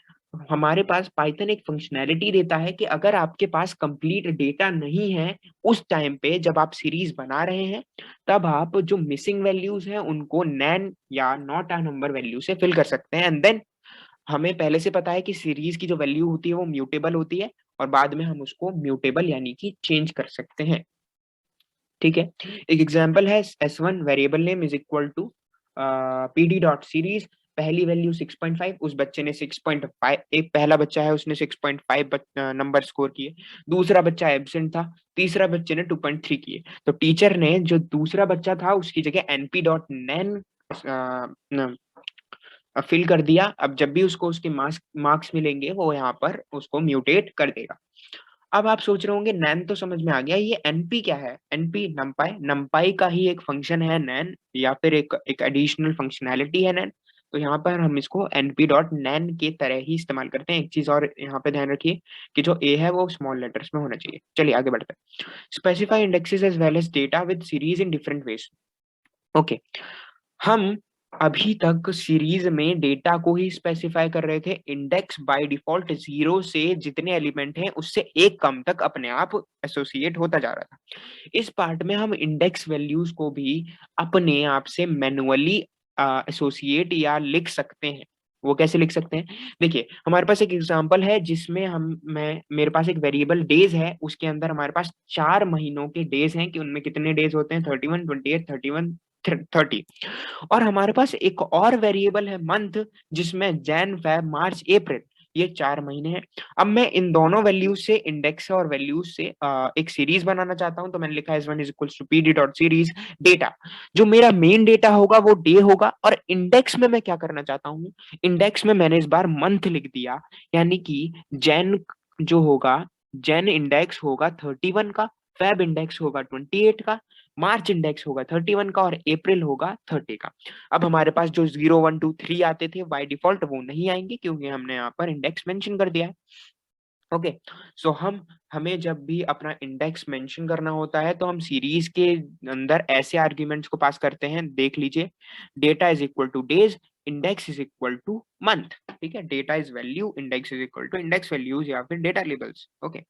हमारे पास पाइथन एक फंक्शनैलिटी देता है कि अगर आपके पास कंप्लीट डेटा नहीं है उस टाइम पे जब आप सीरीज बना रहे हैं, तब आप जो मिसिंग वैल्यूज हैं उनको नैन या नॉट अ नंबर वैल्यू से फिल कर सकते हैं। एंड देन हमें पहले से पता है कि सीरीज की जो वैल्यू होती है वो म्यूटेबल होती है, और बाद में हम उसको म्यूटेबल यानी कि चेंज कर सकते हैं। ठीक है, एक एग्जांपल है S1 variable name is equal to PD dot series. पहली वैल्यू 6.5, उस बच्चे ने 6.5, एक पहला बच्चा है उसने 6.5 नंबर स्कोर किए, दूसरा बच्चा एब्सेंट था, तीसरा बच्चे ने 2.3 किए। तो टीचर ने जो दूसरा बच्चा था उसकी जगह np डॉट नैन फिल कर दिया। अब जब भी उसको उसके मार्क्स मार्क्स मिलेंगे वो यहाँ पर उसको म्यूटेट कर देगा। अब आप सोच रहे होंगे नैन तो समझ में आ गया, ये एनपी क्या है? एनपी नंपाई, नंपाई का ही एक फंक्शन है नैन, या फिर एक एडिशनल फंक्शनैलिटी है नैन। तो यहाँ पर हम इसको np.nan के तरह ही इस्तेमाल करते हैं। एक चीज और यहाँ पे ध्यान रखिए कि जो a है वो स्मॉल लेटर्स में होना चाहिए। चलिए आगे बढ़ते हैं। Specify indexes as well as data with series in different ways. Okay, हम अभी तक सीरीज में डेटा को ही स्पेसिफाई कर रहे थे। इंडेक्स बाय डिफॉल्ट 0 से जितने एलिमेंट हैं उससे एक कम तक अपने आप एसोसिएट होता जा रहा था। इस पार्ट में हम इंडेक्स वैल्यूज को भी अपने आप से मैनुअली एसोसिएट या लिख सकते हैं। वो कैसे लिख सकते हैं? देखिए, हमारे पास एक एग्जांपल है जिसमें हम मैं मेरे पास एक वेरिएबल डेज है, उसके अंदर हमारे पास 4 महीनों के डेज हैं कि उनमें कितने डेज होते हैं, 31, 28, 31, 30। और हमारे पास एक और वेरिएबल है मंथ, जिसमें जैन, फेब, मार्च, अप्रैल, ये 4 महीने हैं। अब मैं इन दोनों वैल्यूज से, इंडेक्स और वैल्यूज से एक सीरीज बनाना चाहता हूं, तो मैंने लिखा है s1 is equals to pd dot series data. जो मेरा मेन डेटा होगा वो डे होगा, और इंडेक्स में मैं क्या करना चाहता हूँ, इंडेक्स में मैंने इस बार मंथ लिख दिया, यानी कि जैन जो होगा, जैन इंडेक्स होगा 31 का, फेब इंडेक्स होगा 28 का, मार्च इंडेक्स होगा 31 का, और अप्रैल होगा 30 का। अब हमारे पास जो 0, 1, 2, 3 आते थे बाय डिफॉल्ट वो नहीं आएंगे, क्योंकि हमने यहाँ पर इंडेक्स मेंशन कर दिया है। ओके, सो हमें जब भी अपना इंडेक्स मेंशन करना होता है तो हम सीरीज के अंदर ऐसे आर्ग्यूमेंट्स को पास करते हैं। देख लीजिए, data is equal to days, index is equal to month. ठीक है, data is value, index is equal to index values या फिर डेटा लेबल्स। ओके,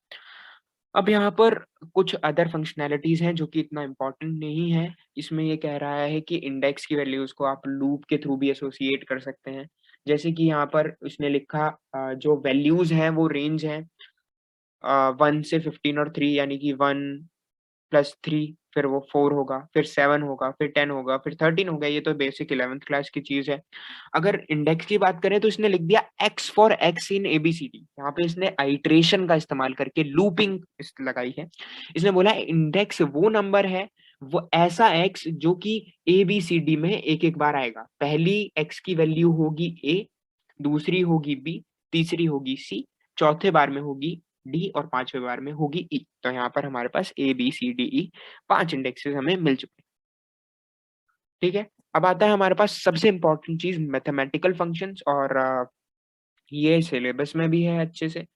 अब यहाँ पर कुछ अदर फंक्शनैलिटीज हैं जो कि इतना इम्पोर्टेंट नहीं है। इसमें ये कह रहा है कि इंडेक्स की वैल्यूज को आप लूप के थ्रू भी एसोसिएट कर सकते हैं। जैसे कि यहाँ पर उसने लिखा, जो वैल्यूज हैं वो रेंज है 1 से 15 और 3, यानी कि 1 प्लस 3, फिर वो 4 होगा, फिर 7 होगा, फिर 10 होगा, फिर 13 होगा। ये तो बेसिक 11th क्लास की चीज है। अगर इंडेक्स की बात करें तो इसने लिख दिया x for x in ABCD. यहाँ पे इसने आइट्रेशन का इस्तेमाल करके लूपिंग लगाई है। इसने बोला इंडेक्स वो नंबर है, वो ऐसा x जो कि एबीसीडी में एक एक बार आएगा। पहली x की वैल्यू होगी a, दूसरी होगी b, तीसरी होगी c, चौथे बार में होगी डी, और पांचवें बार में होगी ई। तो यहाँ पर हमारे पास A B C D E 5 indexes हमें मिल चुके हैं। ठीक है, अब आता है हमारे पास सबसे इंपॉर्टेंट चीज, मैथमेटिकल फंक्शंस, और ये सिलेबस में भी है अच्छे से।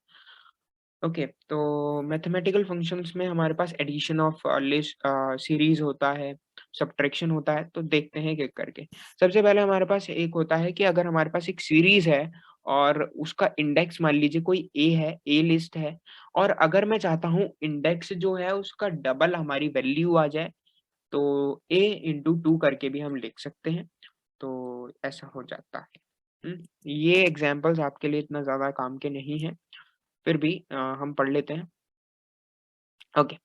ओके, तो मैथमेटिकल फंक्शंस में हमारे पास एडिशन ऑफ लिस्ट सीरीज होता है, सब्ट्रैक्शन होता है। तो देखते हैं एक करके। सबसे पहले हमारे पास एक होता है कि अगर हमारे पास एक सीरीज है और उसका इंडेक्स मान लीजिए कोई ए है, ए लिस्ट है, और अगर मैं चाहता हूँ इंडेक्स जो है उसका डबल हमारी वैल्यू आ जाए, तो ए इंटू 2 करके भी हम लिख सकते हैं। तो ऐसा हो जाता है। ये एग्जाम्पल्स आपके लिए इतना ज्यादा काम के नहीं है, फिर भी हम पढ़ लेते हैं। ओके,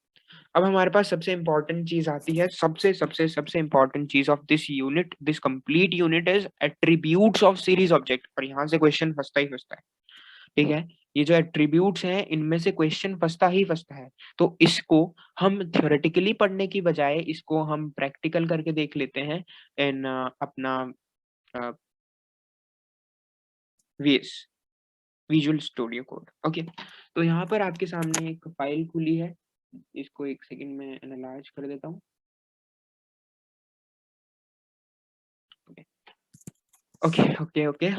अब हमारे पास सबसे इम्पोर्टेंट चीज आती है, सबसे सबसे सबसे इम्पोर्टेंट चीज of this unit, this complete unit is attributes of series object. और यहाँ से क्वेश्चन फंसता ही फंसता है। ठीक है, ये जो एट्रीब्यूट्स हैं इनमें से क्वेश्चन फंसता ही फंसता है। तो इसको हम थ्योरेटिकली पढ़ने की बजाय इसको हम प्रैक्टिकल करके देख लेते हैं इन अपना VS, visual studio code. Okay, तो यहाँ पर आपके सामने एक फाइल खुली है, इसको एक सेकंड में एनालाइज कर देता हूँ। Okay okay okay.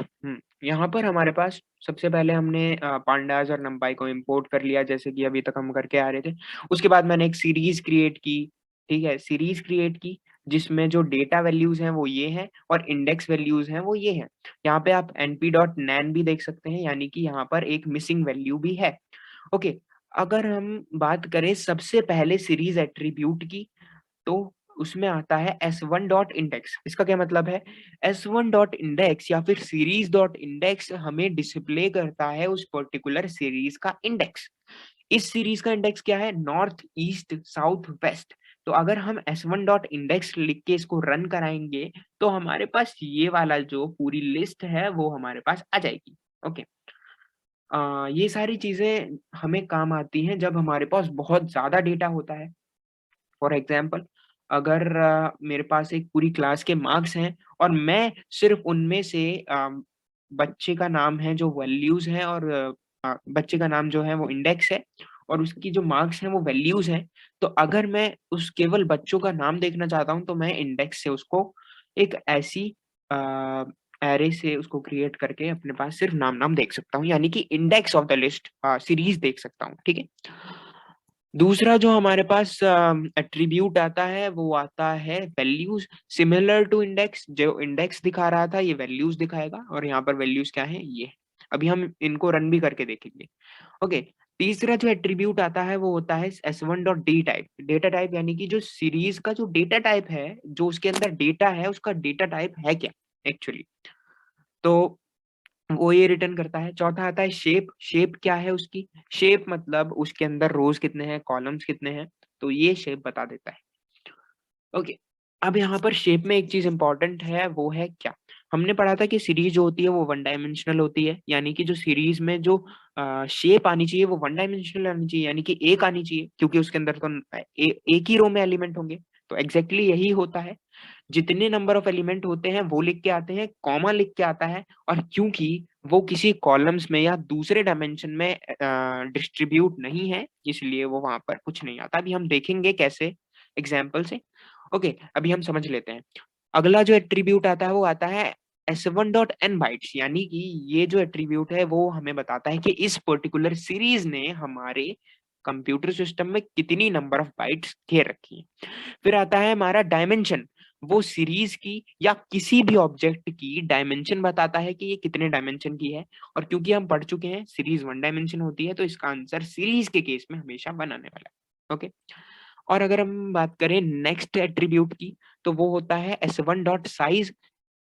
यहाँ पर हमारे पास सबसे पहले हमने पांडास और नंपाई को इंपोर्ट कर लिया, जैसे कि अभी तक हम करके आ रहे थे। उसके बाद मैंने एक सीरीज क्रिएट की। ठीक है, सीरीज क्रिएट की जिसमें जो डेटा वैल्यूज हैं वो ये हैं और इंडेक्स वैल्यूज हैं वो ये हैं। यहाँ पे आप np.nan भी देख सकते हैं, यानी कि यहाँ पर एक मिसिंग वैल्यू भी है। ओके, अगर हम बात करें सबसे पहले सीरीज एट्रीब्यूट की, तो उसमें आता है s1 डॉट इंडेक्स। इसका क्या मतलब है? s1 डॉट इंडेक्स या फिर सीरीज डॉट इंडेक्स हमें डिस्प्ले करता है उस पर्टिकुलर सीरीज का इंडेक्स। इस सीरीज का इंडेक्स क्या है? North, east, south, west. तो अगर हम s1 डॉट इंडेक्स लिख के इसको रन कराएंगे तो हमारे पास ये वाला जो पूरी लिस्ट है वो हमारे पास आ जाएगी। ओके, ये सारी चीजें हमें काम आती हैं जब हमारे पास बहुत ज्यादा डेटा होता है। फॉर एग्जाम्पल, अगर मेरे पास एक पूरी क्लास के मार्क्स हैं और मैं सिर्फ उनमें से बच्चे का नाम है जो वैल्यूज हैं, और बच्चे का नाम जो है वो इंडेक्स है, और उसकी जो मार्क्स हैं वो वैल्यूज हैं। तो अगर मैं उस केवल बच्चों का नाम देखना चाहता हूँ तो मैं इंडेक्स से उसको एक ऐसी एरे से उसको क्रिएट करके अपने पास सिर्फ नाम नाम देख सकता हूँ, यानी कि index of the list series देख सकता हूँ। ठीक है। दूसरा जो हमारे पास एट्रीब्यूट आता है वो आता है वैल्यूज। सिमिलर टू इंडेक्स, जो इंडेक्स दिखा रहा था ये वैल्यूज दिखाएगा, और यहाँ पर वैल्यूज क्या है ये। अभी हम इनको रन भी करके देखेंगे। ओके। तीसरा जो एट्रीब्यूट आता है वो होता है s1 dot D type. Data type यानी कि जो सीरीज का जो डेटा टाइप है, जो उसके अंदर डेटा है उसका डेटा टाइप है क्या एक्चुअली, तो वो ये रिटर्न करता है। चौथा आता है शेप। शेप क्या है उसकी, शेप मतलब उसके अंदर रोज कितने हैं, कॉलम्स कितने हैं, तो ये शेप बता देता है। ओके। अब यहाँ पर शेप में एक चीज इंपॉर्टेंट है, वो है क्या, हमने पढ़ा था कि सीरीज जो होती है वो वन डायमेंशनल होती है, यानी कि जो सीरीज में जो शेप आनी चाहिए वो वन डायमेंशनल आनी चाहिए, यानी कि एक आनी चाहिए, क्योंकि उसके अंदर तो एक ही रो में एलिमेंट होंगे। तो एग्जैक्टली यही होता है, जितने नंबर ऑफ एलिमेंट होते हैं वो लिख के आते हैं, कॉमा लिख के आता है, और क्योंकि वो किसी कॉलम्स में या दूसरे डायमेंशन में डिस्ट्रीब्यूट नहीं है, इसलिए वो वहां पर कुछ नहीं आता। अभी हम देखेंगे कैसे एग्जाम्पल से। ओके, अभी हम समझ लेते हैं। अगला जो एट्रीब्यूट आता है वो आता है s1.n बाइट्स, यानी कि ये जो एट्रीब्यूट है वो हमें बताता है कि इस पर्टिकुलर सीरीज ने हमारे कंप्यूटर सिस्टम में कितनी नंबर ऑफ बाइट्स घेर रखी है। फिर आता है हमारा डायमेंशन, वो सीरीज की या किसी भी ऑब्जेक्ट की डायमेंशन बताता है कि ये कितने डायमेंशन की है, और क्योंकि हम पढ़ चुके हैं सीरीज वन डायमेंशन होती है, तो इसका आंसर सीरीज के केस में हमेशा वन आने वाला है। ओके। और अगर हम बात करें नेक्स्ट एट्रीब्यूट की, तो वो होता है s1 डॉट साइज।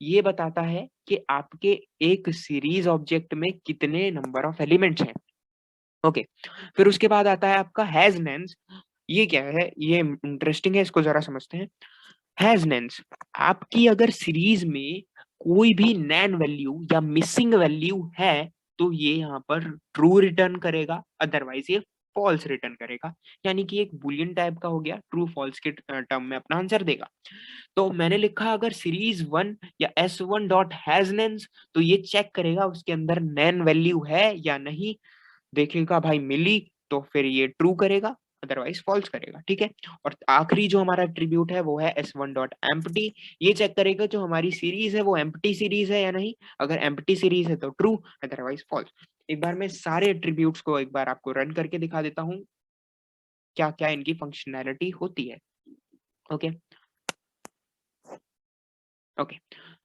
ये बताता है कि आपके एक सीरीज ऑब्जेक्ट में कितने नंबर ऑफ एलिमेंट्स हैं। ओके। फिर उसके बाद आता है आपका हैज नेम्स। ये क्या है, ये इंटरेस्टिंग है, इसको जरा समझते हैं। हैज नेम्स, आपकी अगर सीरीज में कोई भी नैन वैल्यू या मिसिंग वैल्यू है, तो ये यहाँ पर ट्रू रिटर्न करेगा, अदरवाइज ये फॉल्स रिटर्न करेगा, यानी कि एक बुलियन टाइप का हो गया, ट्रू फॉल्स के टर्म में अपना आंसर देगा। तो मैंने लिखा अगर सीरीज वन या s1 डॉट हैज नेम्स, तो ये चेक करेगा उसके अंदर नैन वैल्यू है या नहीं, देखेगा भाई मिली तो फिर ये ट्रू करेगा, अदरवाइज फॉल्स करेगा। ठीक है। और आखिरी जो हमारा एट्रीब्यूट है वो है s1 डॉट एम्प्टी। ये चेक करेगा जो हमारी सीरीज है वो एम्प्टी सीरीज है या नहीं, अगर एम्प्टी सीरीज है तो ट्रू, अदरवाइज फॉल्स। एक बार मैं सारे एट्रीब्यूट्स को एक बार आपको रन करके दिखा देता हूँ, क्या क्या इनकी फंक्शनैलिटी होती है। ओके। ओके।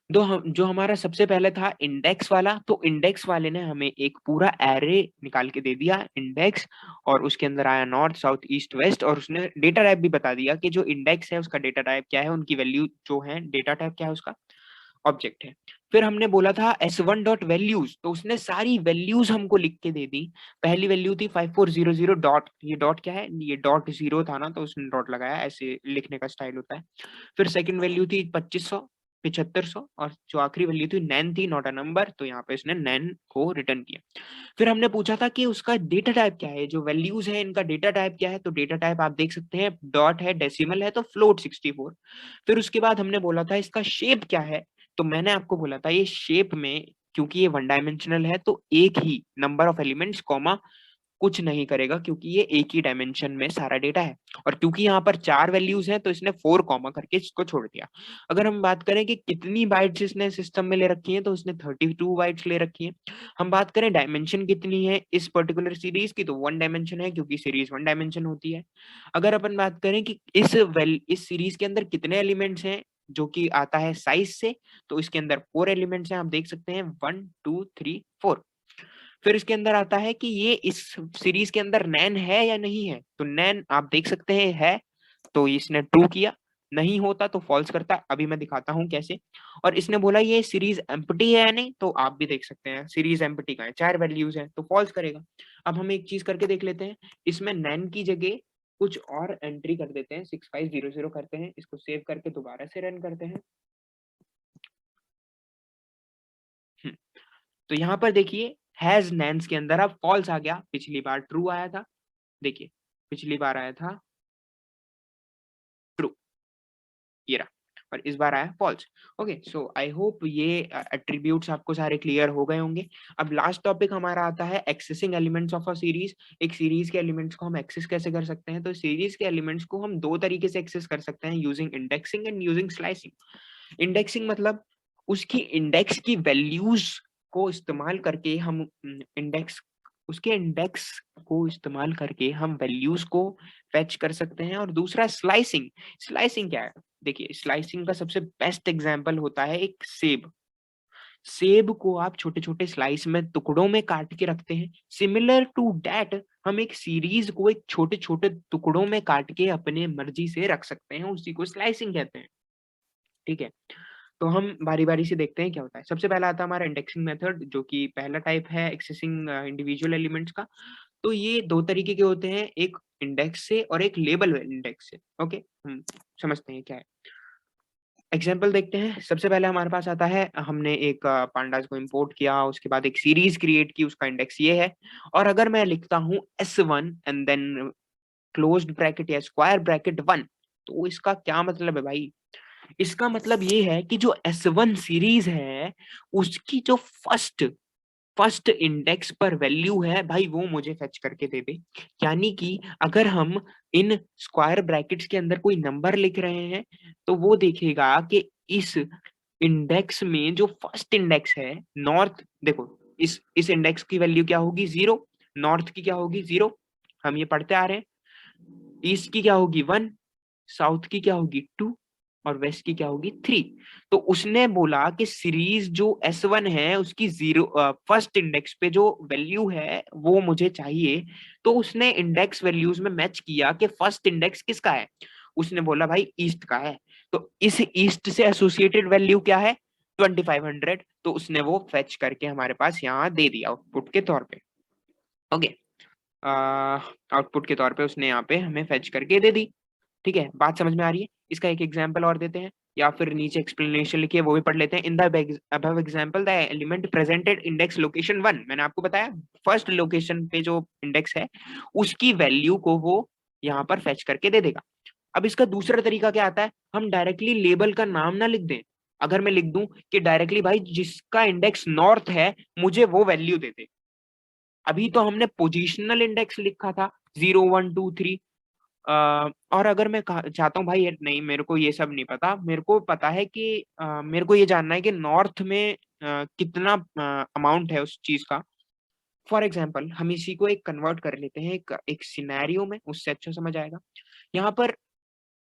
जो हमारा सबसे पहले था इंडेक्स वाला, तो इंडेक्स वाले ने हमें एक पूरा एरे निकाल के दे दिया इंडेक्स, और उसके अंदर आया नॉर्थ साउथ ईस्ट वेस्ट, और उसने डेटा टाइप भी बता दिया कि जो इंडेक्स है उसका डेटा टाइप क्या है, उनकी वैल्यू जो है डेटा टाइप क्या है उसका, ऑब्जेक्ट है। फिर हमने बोला था s1 डॉट वैल्यूज, तो उसने सारी वैल्यूज हमको लिख के दे दी। पहली वैल्यू थी 5400 डॉट, ये डॉट क्या है, ये डॉट जीरो था ना, तो उसने डॉट लगाया, ऐसे लिखने का स्टाइल होता है। फिर सेकंड वैल्यू थी 2500, 7500, और जो आखिरी वैल्यू थी नैन थी, नॉट अ नंबर, तो यहाँ पे इसने नैन को रिटर्न किया। फिर हमने पूछा था कि उसका डेटा टाइप क्या है, जो वैल्यूज है इनका डेटा टाइप क्या है, तो डेटा टाइप आप देख सकते हैं, डॉट है, डेसिमल है, तो फ्लोट 64। फिर उसके बाद हमने बोला था इसका शेप क्या है, तो मैंने आपको बोला था ये शेप में, क्योंकि ये वन डायमेंशनल है, तो एक ही नंबर ऑफ एलिमेंट्स कॉमा कुछ नहीं करेगा, क्योंकि ये एक ही डायमेंशन में सारा डेटा है, और क्योंकि यहाँ पर चार वैल्यूज हैं तो इसने फोर कॉमा करके इसको छोड़ दिया। अगर हम बात करें कि कितनी बाइट्स इसने सिस्टम में ले रखी है, तो इसने 32 बाइट्स ले रखी है। हम बात करें डायमेंशन कितनी है इस पर्टिकुलर सीरीज की, तो वन डायमेंशन है, क्योंकि सीरीज वन डायमेंशन होती है। अगर अपन बात करें कि इस सीरीज के अंदर कितने एलिमेंट्स हैं, जो कि आता है साइज से, तो इसके अंदर फोर एलिमेंट्स हैं, आप देख सकते हैं 1 2 3 4। फिर इसके अंदर आता है कि ये इस सीरीज के अंदर नैन है या नहीं है, तो नैन आप देख सकते हैं है, तो इसने ट्रू किया, नहीं होता तो फॉल्स करता। अभी मैं दिखाता हूं कैसे। और इसने बोला ये सीरीज एम्प्टी है या नहीं, तो आप भी देख सकते हैं सीरीज एम्प्टी का है, चार वैल्यूज है, तो फॉल्स करेगा। अब हम एक चीज करके देख लेते हैं, इसमें नैन की जगह कुछ और एंट्री कर देते हैं, 6500 करते हैं, इसको सेव करके दोबारा से रन करते हैं। हम्म, तो यहाँ पर देखिए हैज नैन्स के अंदर अब फॉल्स आ गया, पिछली बार ट्रू आया था, देखिए पिछली बार आया था ट्रू, ये रहा, और इस बार आया false. Okay, so I hope ये एट्रीब्यूट्स आपको सारे क्लियर हो गए होंगे। अब लास्ट टॉपिक हमारा आता है accessing elements of a series. एक सीरीज के एलिमेंट्स को हम एक्सेस कैसे कर सकते हैं, तो सीरीज के एलिमेंट्स को हम दो तरीके से एक्सेस कर सकते हैं, using indexing and using slicing. Indexing मतलब उसकी इंडेक्स की वैल्यूज को इस्तेमाल करके हम इंडेक्स को इस्तेमाल करके हम वैल्यूज को फेच कर सकते हैं। और दूसरा स्लाइसिंग। स्लाइसिंग क्या है? देखिए, स्लाइसिंग का सबसे बेस्ट एग्जांपल होता है एक सेब। सेब को आप छोटे छोटे स्लाइस में, टुकड़ों में काट के रखते हैं। सिमिलर टू दैट, हम एक सीरीज को एक छोटे छोटे टुकड़ों में काट के अपने मर्जी से रख सकते हैं, उसी को स्लाइसिंग कहते हैं। ठीक है, तो हम बारी बारी से देखते हैं क्या होता है। सबसे पहला आता है हमारा इंडेक्सिंग मेथड, जो कि पहला टाइप है एक्सेसिंग इंडिविजुअल एलिमेंट्स का। तो ये दो तरीके के होते हैं, एक इंडेक्स से और एक लेबल इंडेक्स से। ओके, हम समझते हैं क्या है। एग्जाम्पल देखते हैं। सबसे पहले हमारे पास आता है, हमने एक पांडास को इंपोर्ट किया, उसके बाद एक सीरीज क्रिएट की, उसका इंडेक्स ये है। और अगर मैं लिखता हूँ S1 and then closed bracket या स्क्वायर ब्रैकेट 1, तो इसका क्या मतलब है भाई? इसका मतलब ये है कि जो S1 सीरीज है, उसकी जो फर्स्ट फर्स्ट इंडेक्स पर वैल्यू है भाई, वो मुझे फेच करके दे दे। यानी कि अगर हम इन स्क्वायर ब्रैकेट्स के अंदर कोई नंबर लिख रहे हैं, तो वो देखेगा कि इस इंडेक्स में जो फर्स्ट इंडेक्स है नॉर्थ, देखो इस इंडेक्स की वैल्यू क्या होगी? 0। नॉर्थ की क्या होगी? 0। हम ये पढ़ते आ रहे हैं। ईस्ट की क्या होगी? 1। साउथ की क्या होगी? 2। और वेस्ट की क्या होगी? 3। तो उसने बोला कि सीरीज जो S1 है, उसकी जीरो फर्स्ट इंडेक्स पे जो वैल्यू है वो मुझे चाहिए। तो उसने इंडेक्स वैल्यूज में मैच किया कि फर्स्ट इंडेक्स किसका है। उसने बोला भाई ईस्ट का है। तो इस ईस्ट से एसोसिएटेड वैल्यू क्या है? 2500। तो उसने वो फेच करके हमारे पास यहाँ दे दिया आउटपुट के तौर पे। ओके, आउटपुट के तौर पे उसने यहाँ पे हमें फेच करके दे दी। ठीक है, बात समझ में आ रही है? इसका एक एग्जांपल और देते हैं, या फिर नीचे एक्सप्लेनेशन लिखी है वो भी पढ़ लेते हैं। In the above example the element presented index location 1, मैंने आपको बताया फर्स्ट लोकेशन पे जो इंडेक्स है उसकी वैल्यू को वो यहाँ पर फेच करके दे देगा। अब इसका दूसरा तरीका क्या आता है, हम डायरेक्टली लेबल का नाम ना लिख दें। अगर मैं लिख दूं कि डायरेक्टली भाई जिसका इंडेक्स नॉर्थ है मुझे वो वैल्यू दे दे। अभी तो हमने पोजिशनल इंडेक्स लिखा था, 0 1 2 3। और अगर मैं चाहता हूँ भाई नहीं, मेरे को ये सब नहीं पता, मेरे को पता है कि मेरे को ये जानना है कि नॉर्थ में कितना अमाउंट है उस चीज का। फॉर एग्जाम्पल हम इसी को एक कन्वर्ट कर लेते हैं एक सिनेरियो में, उससे अच्छा समझ आएगा। यहाँ पर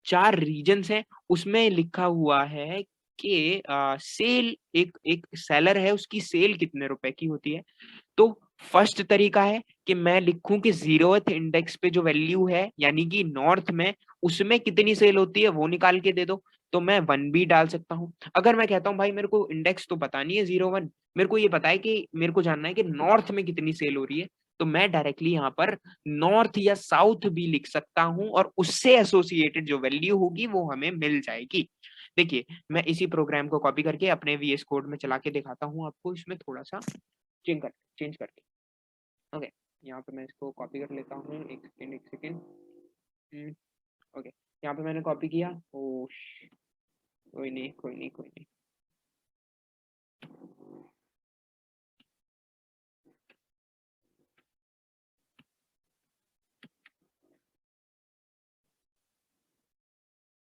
4 रीजन्स हैं, उसमें लिखा हुआ है कि सेल, एक एक सेलर है, उसकी सेल कितने रुपए की होती है। तो फर्स्ट तरीका है कि मैं लिखूं कि 0th इंडेक्स पे जो वैल्यू है यानी कि नॉर्थ में, उसमें कितनी सेल होती है वो निकाल के दे दो। तो मैं 1 भी डाल सकता हूँ। अगर मैं कहता हूँ भाई मेरे को इंडेक्स तो पता नहीं है 0 1, मेरे को ये पता है कि मेरे को जानना है कि नॉर्थ में कितनी सेल हो रही है, तो मैं डायरेक्टली यहाँ पर नॉर्थ या साउथ भी लिख सकता हूँ और उससे एसोसिएटेड जो वैल्यू होगी वो हमें मिल जाएगी। देखिए, मैं इसी प्रोग्राम को कॉपी करके अपने VS कोड में चला के दिखाता हूँ आपको, इसमें थोड़ा सा चेंज करके। ओके, यहाँ पे मैं इसको कॉपी कर लेता हूँ, एक सेकेंड एक सेकेंड। ओके, यहाँ पे मैंने कॉपी किया। ओ कोई नहीं कोई नहीं कोई नहीं।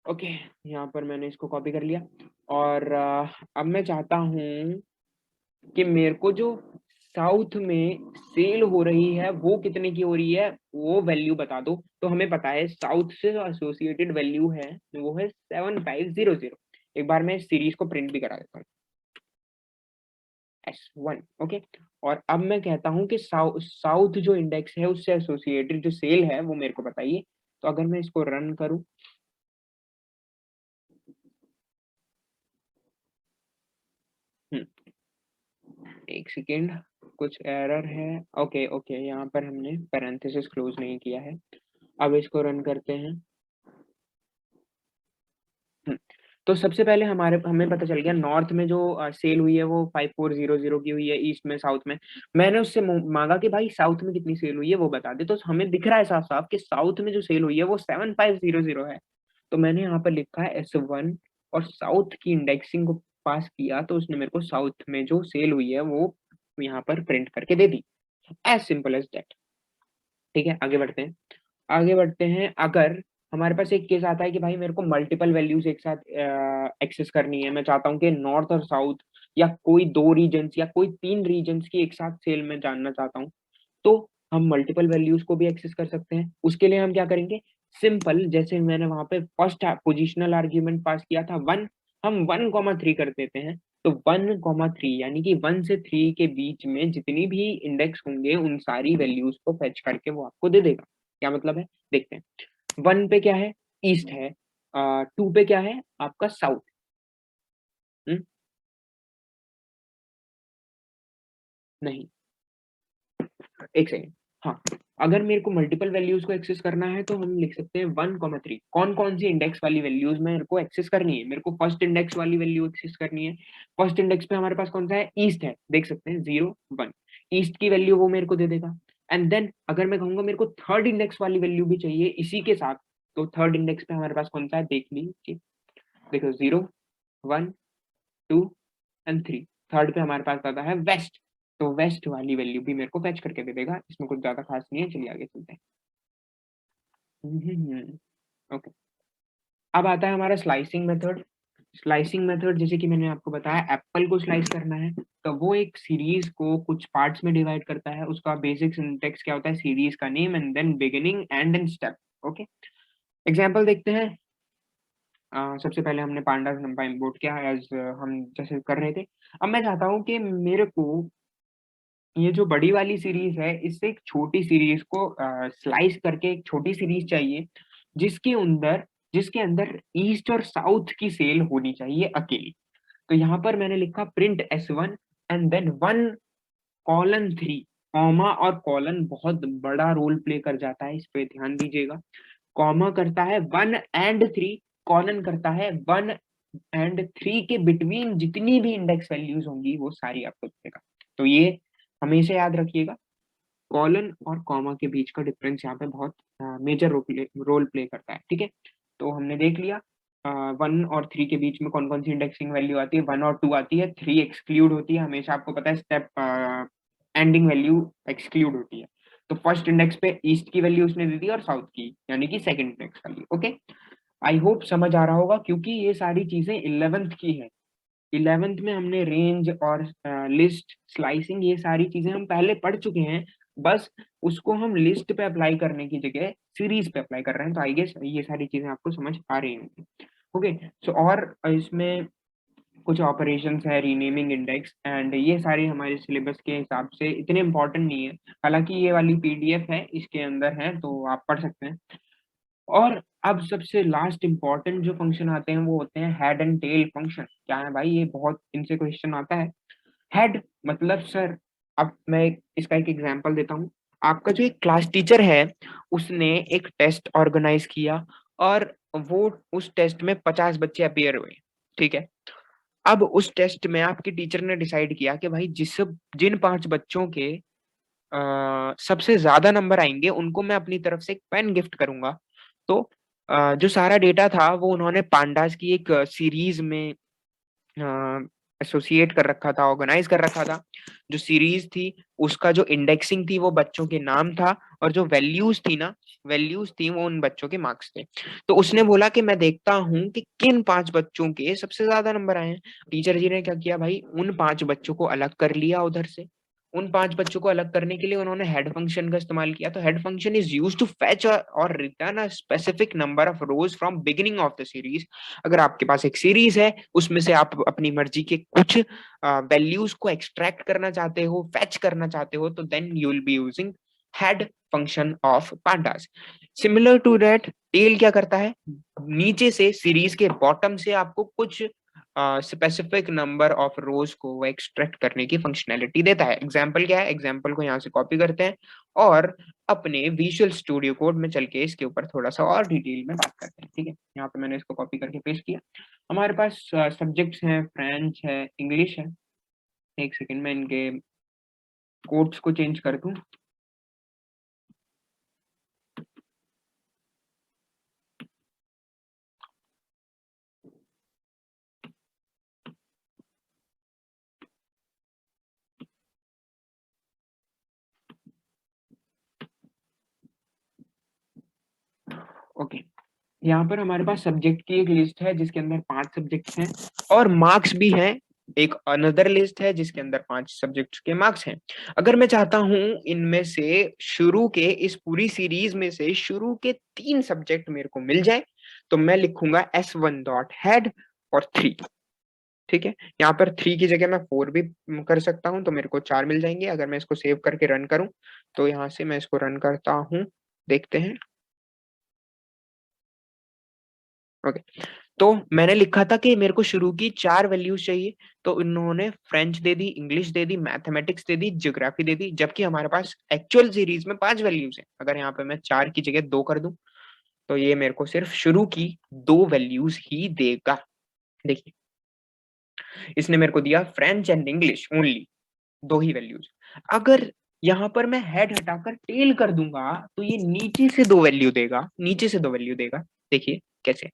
ओके, यहाँ पर मैंने इसको कॉपी कर लिया। और अब मैं चाहता हूँ कि मेरे को जो साउथ में सेल हो रही है वो कितने की हो रही है, वो वैल्यू बता दो। तो हमें पता है साउथ से जो एसोसिएटेड वैल्यू है वो है 7500। एक बार मैं सीरीज को प्रिंट भी करा देता हूँ, S1। ओके, और अब मैं कहता हूँ कि साउथ जो इंडेक्स है उससे एसोसिएटेड जो सेल है वो मेरे को बताइए। तो अगर मैं इसको रन करूँ, एक सेकेंड, कुछ एरर है। ओके ओके, यहाँ पर हमने पैरेंथेसिस क्लोज नहीं किया है। अब इसको रन करते हैं। हम्म, तो सबसे पहले हमें पता चल गया नॉर्थ में जो सेल हुई है वो 5400 की हुई है, ईस्ट में, साउथ में। मैंने उससे मांगा कि भाई साउथ में कितनी सेल हुई है वो बता दे। तो हमें दिख रहा है साफ साफ कि साउथ में जो सेल हुई है वो 7500 है। तो मैंने यहाँ पर लिखा है S1 और साउथ की इंडेक्सिंग को पास किया, तो उसने मेरे को साउथ में जो सेल हुई है वो यहाँ पर प्रिंट करके दे दी। As simple as that. ठीक है, आगे बढ़ते हैं। आगे बढ़ते हैं। अगर हमारे पास एक केस आता है कि भाई मेरे को मल्टीपल वैल्यूज एक साथ एक्सेस करनी है, मैं चाहता हूँ कि नॉर्थ और साउथ या कोई दो रीजन्स या कोई तीन रीजन्स की एक साथ सेल में जानना चाहता हूँ, तो हम मल्टीपल वैल्यूज को भी एक्सेस कर सकते हैं। उसके लिए हम क्या करेंगे, सिंपल, जैसे मैंने वहां पे फर्स्ट पोजिशनल आर्ग्यूमेंट पास किया था वन, हम 1,3 कर देते हैं। तो 1,3 यानी कि 1 से 3 के बीच में जितनी भी इंडेक्स होंगे उन सारी वैल्यूज को फेच करके वो आपको दे देगा। क्या मतलब है, देखते हैं। 1 पे क्या है, ईस्ट है। 2 पे क्या है आपका, साउथ। नहीं, एक सेकेंड। हाँ, अगर मेरे को मल्टीपल वैल्यूज को एक्सेस करना है तो हम लिख सकते हैं 1,3। कौन कौन सी इंडेक्स वाली वैल्यूज मेरे को एक्सेस करनी है, मेरे को फर्स्ट इंडेक्स वाली वैल्यू एक्सेस करनी है। फर्स्ट इंडेक्स पे हमारे पास कौन सा है, ईस्ट है, देख सकते हैं 0, 1। ईस्ट की वैल्यू वो मेरे को दे देगा। एंड देन अगर मैं कहूंगा मेरे को थर्ड इंडेक्स वाली वैल्यू भी चाहिए इसी के साथ, तो थर्ड इंडेक्स पे हमारे पास कौन सा है, देख लीजिए। देखो 0, 1, 2 एंड 3। थर्ड पे हमारे पास आता है वेस्ट। तो वेस्ट वाली वैल्यू भी मेरे को फैच करके दे देगा, इसमें कुछ ज्यादा खास नहीं है, चलिए आगे चलते हैं। ओके, अब आता है हमारा स्लाइसिंग मेथड। स्लाइसिंग मेथड, जैसे कि मैंने आपको बताया एप्पल को स्लाइस करना है, तो वो एक सीरीज को कुछ पार्ट्स में डिवाइड करता है। उसका बेसिक सिंटेक्स क्या होता है, सीरीज का name and then beginning and end step. Okay, example देखते हैं। सबसे पहले हमने पांडास नंबर इंपोर्ट किया एज हम जैसे कर रहे थे। अब मैं चाहता हूँ कि मेरे को ये जो बड़ी वाली सीरीज है इससे एक छोटी सीरीज को स्लाइस करके एक छोटी सीरीज चाहिए, जिसके अंदर जिसके अंदर ईस्ट और साउथ की सेल होनी चाहिए अकेली। तो यहाँ पर मैंने लिखा print S1 and then 1:3। Comma और कॉलन बहुत बड़ा रोल प्ले कर जाता है, इस पे ध्यान दीजिएगा। कॉमा करता है 1 and 3, कॉलन करता है 1 and 3 के बिटवीन जितनी भी इंडेक्स वैल्यूज होंगी वो सारी आपको देगा। तो ये हमेशा याद रखिएगा, कॉलन और कॉमा के बीच का डिफरेंस यहाँ पे बहुत मेजर रोल प्ले करता है। ठीक है, तो हमने देख लिया 1 और 3 के बीच में कौन कौन सी इंडेक्सिंग वैल्यू आती है, 1 और 2 आती है, 3 एक्सक्लूड होती है, हमेशा आपको पता है स्टेप एंडिंग वैल्यू एक्सक्लूड होती है। तो फर्स्ट इंडेक्स पे ईस्ट की वैल्यू उसने दे दी और साउथ की, यानी कि सेकंड इंडेक्स वाली। ओके, आई होप समझ आ रहा होगा, क्योंकि ये सारी चीजें 11th की है। 11th में हमने रेंज और लिस्ट स्लाइसिंग ये सारी चीजें हम पहले पढ़ चुके हैं। बस उसको हम लिस्ट पे अप्लाई करने की जगह सीरीज पे अप्लाई कर रहे हैं, तो आई गेस ये सारी चीजें आपको समझ आ रही होंगी। ओके, सो और इसमें कुछ ऑपरेशंस है, रीनेमिंग इंडेक्स, एंड ये सारी हमारे सिलेबस के हिसाब से इतने इंपॉर्टेंट नहीं है। हालांकि ये वाली पीडीएफ है, इसके अंदर है, तो आप पढ़ सकते हैं। और अब सबसे लास्ट इंपॉर्टेंट जो फंक्शन आते हैं वो होते हैं हेड एंड टेल फंक्शन। क्या है भाई, ये बहुत इनसे क्वेश्चन आता है। हेड मतलब सर, अब मैं इसका एक एग्जांपल देता हूँ। आपका जो एक क्लास टीचर है उसने एक टेस्ट ऑर्गेनाइज किया और वो उस टेस्ट में 50 बच्चे अपीयर हुए। ठीक है, अब उस टेस्ट में आपके टीचर ने डिसाइड किया कि भाई जिन 5 बच्चों के सबसे ज्यादा नंबर आएंगे उनको मैं अपनी तरफ से एक पेन गिफ्ट करूंगा। तो जो सारा डेटा था वो उन्होंने पांडास की एक सीरीज में एसोसिएट कर रखा था, ऑर्गेनाइज कर रखा था। जो सीरीज थी उसका जो इंडेक्सिंग थी वो बच्चों के नाम था, और जो वैल्यूज थी वो उन बच्चों के मार्क्स थे। तो उसने बोला कि मैं देखता हूँ कि किन 5 बच्चों के सबसे ज्यादा नंबर आए हैं। टीचर जी ने क्या किया भाई, उन 5 बच्चों को अलग कर लिया उधर से। उन 5 बच्चों को अलग करने के लिए उन्होंने हेड फंक्शन का इस्तेमाल किया। तो head function is use to fetch और return a specific number of rows from beginning of the series. अगर आपके पास एक सीरीज है उसमें से आप अपनी मर्जी के कुछ वैल्यूज को एक्सट्रैक्ट करना चाहते हो, फैच करना चाहते हो, तो then you will be using head function of pandas। Similar to that tail क्या करता है, नीचे से सीरीज के बॉटम से आपको कुछ स्पेसिफिक नंबर ऑफ रोज को वो एक्सट्रैक्ट करने की फंक्शनैलिटी देता है। एग्जाम्पल क्या है, एग्जाम्पल को यहाँ से कॉपी करते हैं और अपने विजुअल स्टूडियो कोड में चल के इसके ऊपर थोड़ा सा और डिटेल में बात करते हैं। ठीक है, यहाँ पे मैंने इसको कॉपी करके पेस्ट किया। हमारे पास सब्जेक्ट्स हैं, फ्रेंच है, इंग्लिश है। एक सेकंड में इनके कोड्स को चेंज कर दूं। ओके, यहाँ पर हमारे पास सब्जेक्ट की एक लिस्ट है जिसके अंदर 5 सब्जेक्ट्स हैं और मार्क्स भी हैं। एक अनदर लिस्ट है जिसके अंदर 5 सब्जेक्ट्स के मार्क्स हैं। अगर मैं चाहता हूं इनमें से शुरू के इस पूरी सीरीज में से शुरू के 3 सब्जेक्ट मेरे को मिल जाए तो मैं लिखूंगा S1 डॉट हेड और 3। ठीक है, यहाँ पर 3 की जगह मैं 4 भी कर सकता हूँ तो मेरे को 4 मिल जाएंगे। अगर मैं इसको सेव करके रन करूं तो यहाँ से मैं इसको रन करता हूँ, देखते हैं। ओके, तो मैंने लिखा था कि मेरे को शुरू की 4 वैल्यूज चाहिए, तो इन्होंने फ्रेंच दे दी, इंग्लिश दे दी, मैथमेटिक्स दे दी, ज्योग्राफी दे दी, जबकि हमारे पास एक्चुअल सीरीज में 5 वैल्यूज हैं। अगर यहाँ पे मैं 4 की जगह 2 कर दूं तो ये मेरे को सिर्फ शुरू की 2 वैल्यूज ही देगा। देखिए, इसने मेरे को दिया French and English only, 2 he values. अगर यहाँ पर मैं हेड हटाकर टेल कर दूंगा तो ये नीचे से 2 वैल्यू देगा, नीचे से 2 वैल्यू देगा। देखिए कैसे,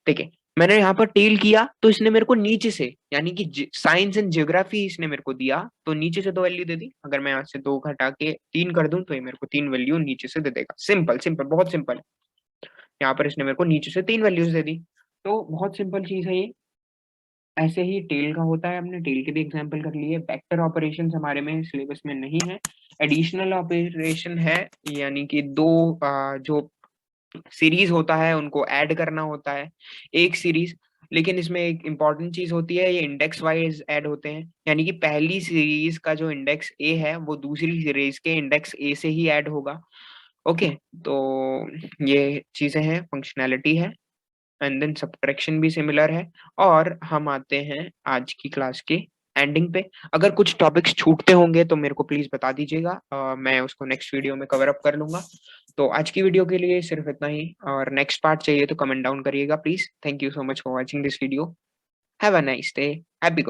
देखिए मैंने यहाँ पर टेल किया तो इसने मेरे को नीचे से, यानी कि साइंस एंड ज्योग्राफी इसने मेरे को दिया तो नीचे से 2 वैल्यू दे दी। अगर मैं यहाँ से 2 घटा के 3 कर दूं तो ये मेरे को 3 वैल्यू नीचे से दे देगा। सिंपल सिंपल, बहुत सिंपल है। यहाँ पर इसने मेरे को नीचे से 3 वैल्यूज दे दी, तो बहुत सिंपल चीज है ये। ऐसे ही टेल का होता है, हमने टेल के भी एग्जाम्पल कर लिए। वेक्टर ऑपरेशन हमारे में सिलेबस में नहीं है, एडिशनल ऑपरेशन है, यानी कि 2 जो सीरीज होता है उनको ऐड करना होता है एक सीरीज। लेकिन इसमें एक इंपॉर्टेंट चीज होती है, ये इंडेक्स वाइज ऐड होते हैं, यानी कि पहली सीरीज का जो इंडेक्स ए है वो दूसरी सीरीज के इंडेक्स ए से ही ऐड होगा। ओके, तो ये चीजें हैं, फंक्शनैलिटी है, एंड देन सब्ट्रैक्शन भी सिमिलर है। और हम आते हैं आज की क्लास के एंडिंग पे। अगर कुछ टॉपिक्स छूटते होंगे तो मेरे को प्लीज बता दीजिएगा, मैं उसको नेक्स्ट वीडियो में कवर अप कर लूंगा। तो आज की वीडियो के लिए सिर्फ इतना ही, और नेक्स्ट पार्ट चाहिए तो कमेंट डाउन करिएगा please. Thank you so much for watching this video. Have a nice day, happy